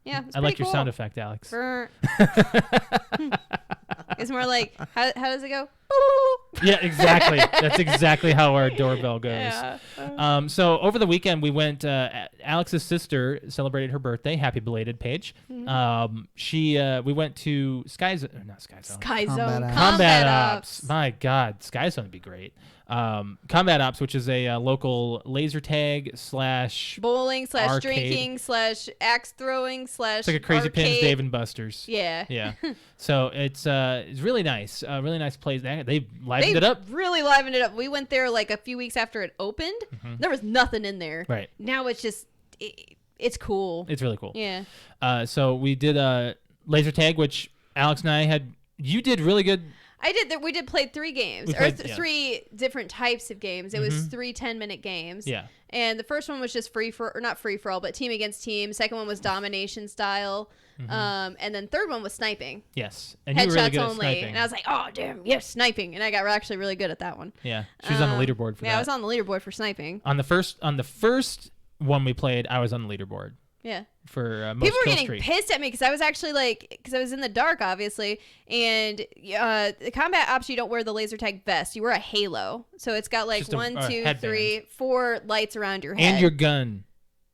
Yeah, it's I like pretty your cool. sound effect, Alex. It's more like how does it go? Yeah, exactly. That's exactly how our doorbell goes. Yeah. So over the weekend, we went. Alex's sister celebrated her birthday. Happy belated, Paige. We went to Sky Zone. Combat Ops. My God, Sky Zone would be great. Combat Ops, which is a local laser tag / bowling / arcade. drinking / axe throwing / It's like a Crazy arcade. Pins Dave and Buster's. Yeah. Yeah. So it's really nice. Really nice place. They livened it up. Really livened it up. We went there like a few weeks after it opened. There was nothing in there. Right. Now it's just it's cool. It's really cool. Yeah. So we did a laser tag, which Alex and I had. You did really good. I did that. We did play 3 games, three different types of games. It was 3 10-minute games. Yeah. And the first one was just not free for all, but team against team. Second one was domination style. And then third one was sniping. Yes. And you were really good at sniping. And I was like, oh, damn, yes, sniping. And I got actually really good at that one. Yeah. She was on the leaderboard for that. Yeah, I was on the leaderboard for sniping. On the first one we played, I was on the leaderboard. Yeah. For most people were kill getting streak. pissed at me because I was actually because I was in the dark, obviously, and the combat ops, you don't wear the laser tag vest, you wear a halo, so it's got like Just a 1, 2, headband. 3, 4 lights around your head, And your gun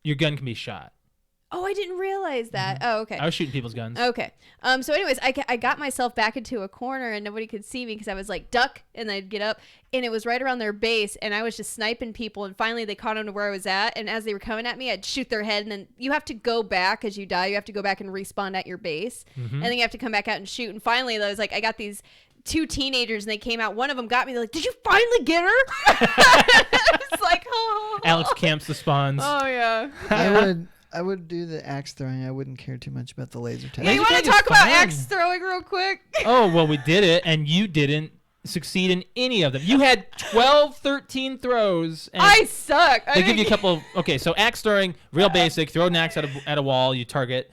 can be shot. Oh, I didn't realize that. Oh, okay. I was shooting people's guns. Okay. So anyways, I got myself back into a corner and nobody could see me because I was like, duck, and I'd get up, and it was right around their base, and I was just sniping people, and finally they caught on to where I was at, and as they were coming at me, I'd shoot their head, and then you have to go back as you die. You have to go back and respawn at your base, and then you have to come back out and shoot, and finally, I was like, I got these 2 teenagers, and they came out. One of them got me. They're like, "Did you finally get her?" It's like, oh. Alex camps the spawns. Oh, yeah. I would do the axe throwing. I wouldn't care too much about the laser tag. Yeah, you want to tag is talk about fun. axe throwing real quick? Oh, well, we did it, and you didn't succeed in any of them. You had 12, 13 throws. And I suck. They give you a couple. Okay, so axe throwing, real basic. Throw an axe at a wall. You target.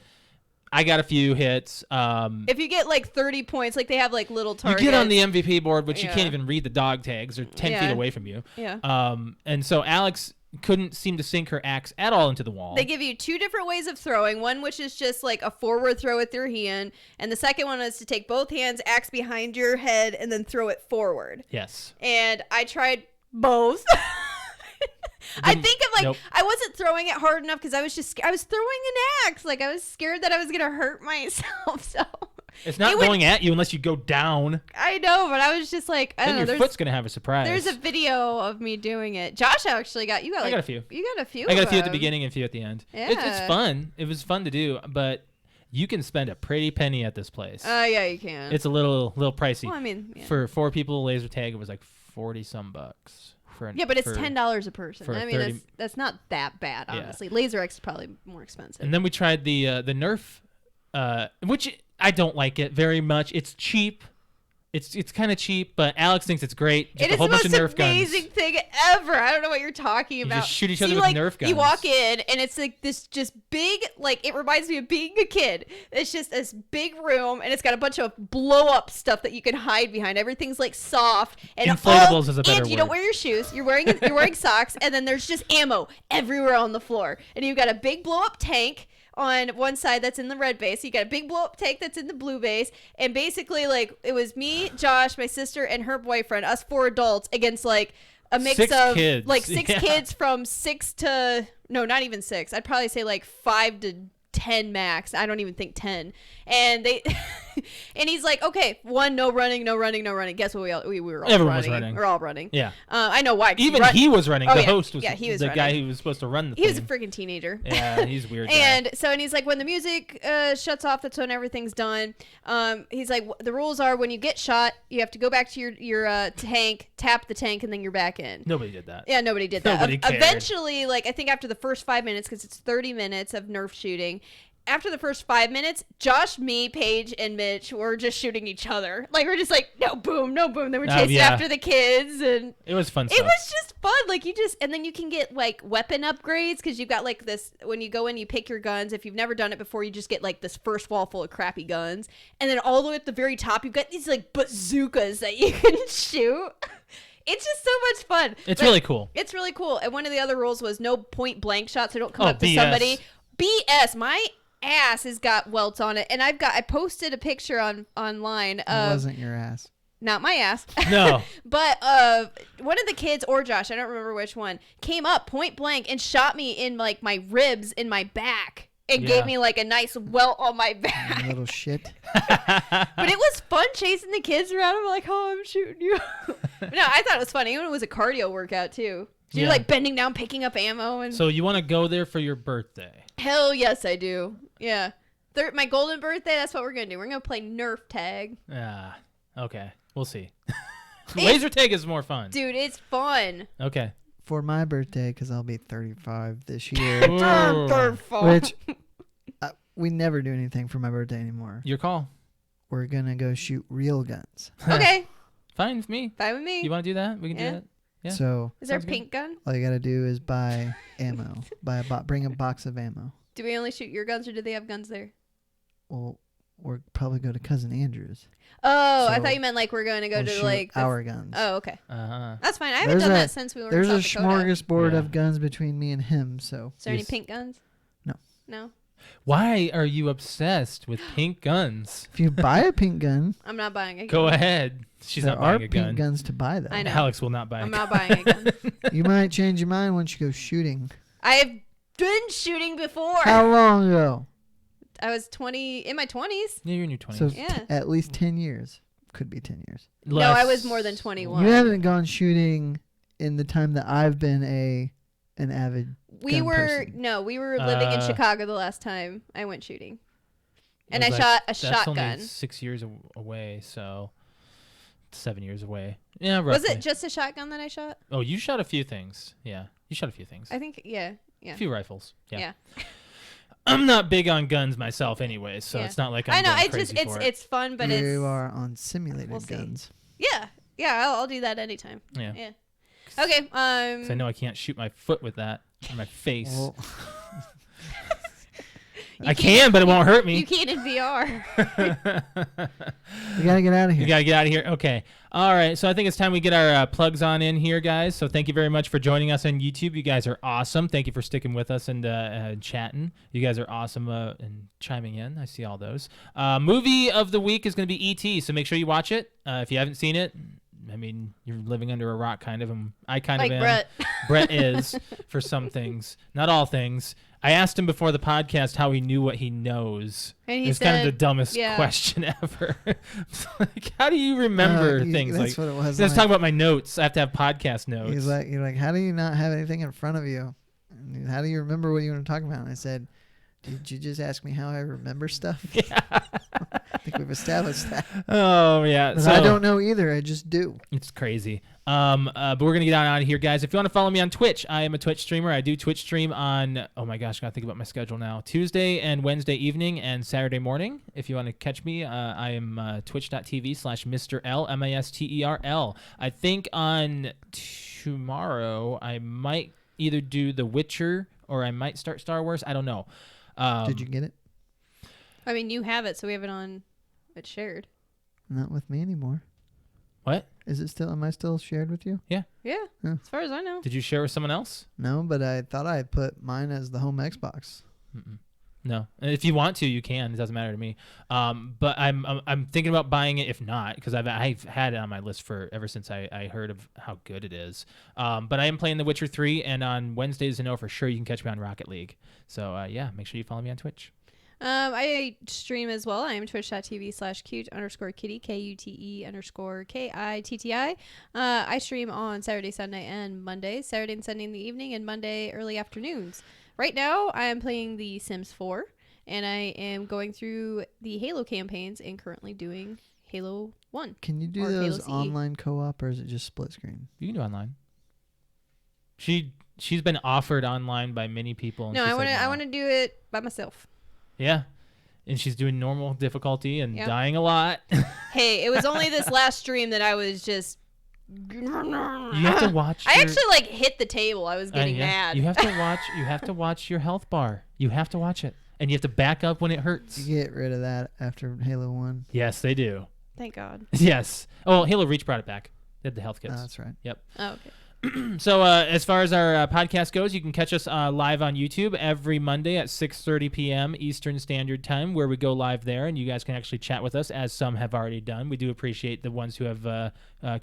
I got a few hits. If you get like 30 points, like they have like little targets. You get on the MVP board, which you Yeah. can't even read the dog tags. They're 10 feet away from you. Yeah. And so Alex couldn't seem to sink her axe at all into the wall. They give you 2 different ways of throwing. One which is just like a forward throw with your hand, and the second one is to take both hands, axe behind your head, and then throw it forward. Yes. And I tried both. I think I wasn't throwing it hard enough because I was throwing an axe. Like I was scared that I was gonna hurt myself. So it's not going at you unless you go down. I know, but I was just like, I don't know. Your foot's gonna have a surprise. There's a video of me doing it. Josh actually got I got a few. You got a few. I got a few at the beginning and a few at the end. Yeah. It's fun. It was fun to do, but you can spend a pretty penny at this place. Yeah, you can. It's a little pricey. Well, I mean, yeah. For 4 people, laser tag, it was like 40 some bucks. But it's $10 a person. for I mean, 30 that's not that bad, Yeah. honestly. Laser X is probably more expensive. And then we tried the Nerf, which I don't like it very much. It's cheap. It's kind of cheap, but Alex thinks it's great. Just it a is whole the bunch most of Nerf amazing guns. thing ever. I don't know what you're talking about. You just shoot each other with Nerf guns. You walk in, and it's like this just big, like, it reminds me of being a kid. It's just this big room, and it's got a bunch of blow-up stuff that you can hide behind. Everything's, like, soft. And Inflatables is a better And you don't wear your shoes. You're wearing socks, and then there's just ammo everywhere on the floor. And you've got a big blow-up tank on one side that's in the red base. You got a big blow up tank that's in the blue base. And basically, like, it was me, Josh, my sister, and her boyfriend, us 4 adults, against like a mix 6 of kids. like 6 kids from 6 to not even 6. I'd probably say like 5 to 10 max. I don't even think 10. And they and he's like, okay, 1, no running. Guess what? We were all Everyone running. was running. We're all running. Yeah. I know why. Even he was running. Oh, the yeah. host was He was the running. guy who was supposed to run the He thing. was a freaking teenager. Yeah, he's weird. And he's like, when the music shuts off, that's when everything's done. He's like, the rules are when you get shot, you have to go back to your tank, tap the tank, and then you're back in. Nobody did that. Yeah, nobody did that. Nobody cared. Eventually, like, I think after the first 5 minutes, because it's 30 minutes of Nerf shooting, after the first 5 minutes, Josh, me, Paige, and Mitch were just shooting each other. Like, we're just like, no boom. Then we're chasing after the kids, and it was fun stuff. it was just fun. Like, and then you can get like weapon upgrades because you've got like this. When you go in, you pick your guns. If you've never done it before, you just get like this first wall full of crappy guns, and then all the way at the very top, you've got these like bazookas that you can shoot. It's just so much fun. It's really cool. It's really cool. And one of the other rules was no point blank shots. So don't come up to BS. somebody. BS. ass has got welts on it, and I posted a picture online It of wasn't your ass. not my ass. No. But one of the kids, or Josh, I don't remember which one, came up point blank and shot me in like my ribs in my back and gave me like a nice welt on my back. You little shit. But it was fun chasing the kids around. I'm like, oh, I'm shooting you. But no, I thought it was funny. It was a cardio workout too. So you're like bending down, picking up ammo, and So you want to go there for your birthday? hell yes, I do. Yeah, my golden birthday. That's what we're gonna do. We're gonna play Nerf tag. Ah, okay. We'll see. Laser tag is more fun. Dude, it's fun. Okay. For my birthday, because I'll be 35 this year. Which we never do anything for my birthday anymore. Your call. We're gonna go shoot real guns. Okay, Fine with me. fine with me. You want to do that? We can do that. Yeah. So Is there a Sounds good. pink gun? all you gotta do is buy ammo. Bring a box of ammo. Do we only shoot your guns, or do they have guns there? Well, we'll probably go to Cousin Andrew's. Oh, I So thought you meant like we're going to go We'll to shoot like our guns. Oh, okay. Uh-huh. That's fine. I haven't There's done a- that since we were There's in a South Dakota. smorgasbord Yeah. of guns between me and him. So Is there any Yes. pink guns? No. No. Why are you obsessed with pink guns? if you buy a pink gun, I'm not buying a gun. Go ahead. She's there not are buying a pink gun. guns to buy though. I know. Alex will not buy a I'm gun. not buying a gun. You might change your mind once you go shooting. I've been shooting before. How long ago? I was 20 in my 20s. Yeah, you're in your 20s. So Yeah. at least 10 years. Could be 10 years. No, I was more than 21. You haven't gone shooting in the time that I've been an avid We gun were person. we were living in Uh, Chicago the last time I went shooting. And It I was shot a That's shotgun. only 6 years away, so 7 years away. Yeah, roughly. Was it just a shotgun that I shot? Oh, you shot a few things. Yeah, you shot a few things. I think yeah. A few rifles. Yeah. Yeah. I'm not big on guns myself anyway, so Yeah. it's not like I I'm know. going I just crazy for it. it's fun, but you it's are on simulated We'll see. guns. yeah. I'll do that anytime. Yeah. Yeah. Okay. 'Cause I know I can't shoot my foot with that or my face. Well, I can, but it won't hurt me. You can't in VR. we gotta get out of here. You gotta get out of here. Okay. All right. So I think it's time we get our plugs on in here, guys. So thank you very much for joining us on YouTube. You guys are awesome. Thank you for sticking with us and chatting. You guys are awesome and chiming in. I see all those. Movie of the week is going to be E.T. So make sure you watch it. If you haven't seen it, I mean, you're living under a rock, kind of. And I kind Like of am. Brett. Brett is for some things, not all things. I asked him before the podcast how he knew what he knows. And he It's kind of the said, dumbest yeah. question ever. Like, how do you remember things? That's Like, what it was. let's like. talk about my notes. I have to have podcast notes. You're like, how do you not have anything in front of you? And how do you remember what you want to talk about? And I said, did you just ask me how I remember stuff? Yeah. I think we've established that. Oh yeah. But So I don't know either. I just do. it's crazy. But we're gonna get out of here, guys. If you want to follow me on Twitch, I am a Twitch streamer. I do Twitch stream on oh my gosh, I gotta think about my schedule now. Tuesday and Wednesday evening and Saturday morning. If you want to catch me, I am twitch.tv/Mr. L MASTERL. I think on tomorrow I might either do The Witcher or I might start Star Wars. I don't know. Did you get it? I mean, you have it, so we have it on. It's shared. Not with me anymore. What? Is it still? Am I still shared with you? Yeah. Yeah. As far as I know. Did you share with someone else? No, but I thought I put mine as the home Xbox. Mm-mm. No. If you want to, you can. It doesn't matter to me. But I'm thinking about buying it. If not, because I've had it on my list for ever since I heard of how good it is. But I am playing The Witcher 3, and on Wednesdays to know for sure you can catch me on Rocket League. So yeah, make sure you follow me on Twitch. I stream as well. I am twitch.tv/cute_kitty, KUTE_KITTI. I stream on Saturday, Sunday, and Monday. Saturday and Sunday in the evening, and Monday early afternoons. Right now, I am playing The Sims 4, and I am going through the Halo campaigns and currently doing Halo 1. Can you do Or Halo those CE. online co-op or is it just split screen? You can do online. She's been offered online by many people. And No, she I said want to. no. I want to do it by myself. Yeah, and she's doing normal difficulty and Yeah. dying a lot. Hey, it was only this last stream that I was just. You have to watch. I your- actually like hit the table. I was getting yeah. mad. You have to watch. You have to watch your health bar. You have to watch it, and you have to back up when it hurts. You get rid of that after Halo 1. Yes, they do. Thank God. Yes. Oh, Halo Reach brought it back. They had the health kits. Oh, that's right. Oh, okay. So as far as our podcast goes, you can catch us live on YouTube every Monday at 6:30 p.m. Eastern Standard Time, where we go live there, and you guys can actually chat with us, as some have already done. We do appreciate the ones who have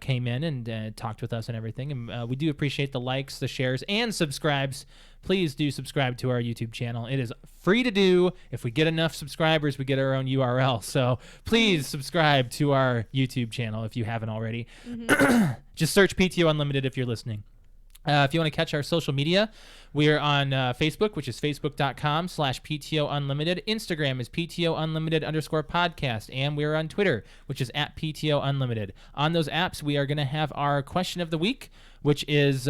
came in and talked with us and everything, and we do appreciate the likes, the shares, and subscribes. Please do subscribe to our YouTube channel. It is free to do. If we get enough subscribers, we get our own URL. So please subscribe to our YouTube channel if you haven't already. Just search PTO Unlimited if you're listening. If you want to catch our social media, we are on Facebook, which is facebook.com/PTOUnlimited. Instagram is PTOUnlimited_podcast. And we are on Twitter, which is @PTOUnlimited. On those apps, we are going to have our question of the week, which is...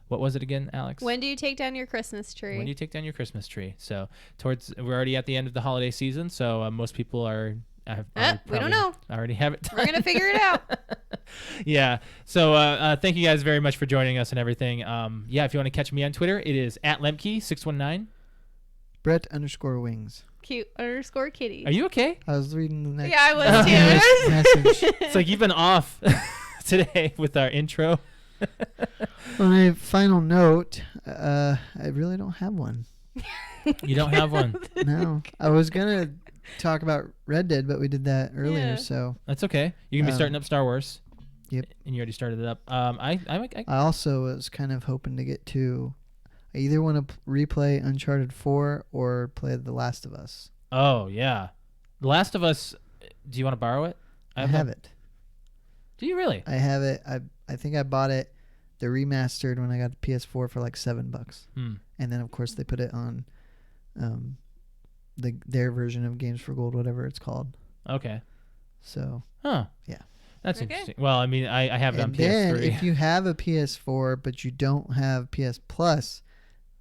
what was it again, Alex? When do you take down your Christmas tree? When do you take down your Christmas tree? So we're already at the end of the holiday season, so most people are... we don't know. I already have it. We're going to figure it out. Yeah. So thank you guys very much for joining us and everything. Yeah, if you want to catch me on Twitter, it is @Lemke619. Brett_wings. Cute_kitty. Are you okay? I was reading the next. Yeah, I was too. message. It's like you've been off today with our intro. On a final note, I really don't have one. You don't have one. No, I was gonna talk about Red Dead, but we did that earlier, Yeah. so That's okay. You can be starting up Star Wars. Yep. And you already started it up. I I also was kind of hoping to get to. I either want to replay Uncharted 4 or play The Last of Us. Oh yeah, The Last of Us. Do you want to borrow it? I have it. Do you really? I have it. I think I bought it, the remastered, when I got the PS4 for like $7. And then of course they put it on their version of Games for Gold, whatever it's called. Okay. So Huh. Yeah. That's Okay. interesting. Well, I mean, I have it on and then PS3. if you have a PS4 but you don't have PS Plus,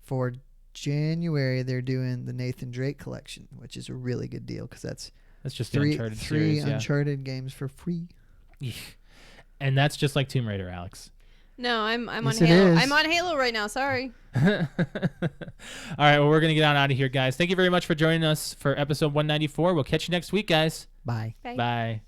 for January they're doing the Nathan Drake collection, which is a really good deal because that's just the three Uncharted series, yeah. Uncharted games for free. And that's just like Tomb Raider, Alex. No, I'm Yes, on it Halo. is. I'm on Halo right now. Sorry. All right, well, we're going to get on out of here, guys. Thank you very much for joining us for episode 194. We'll catch you next week, guys. Bye. Bye. Bye.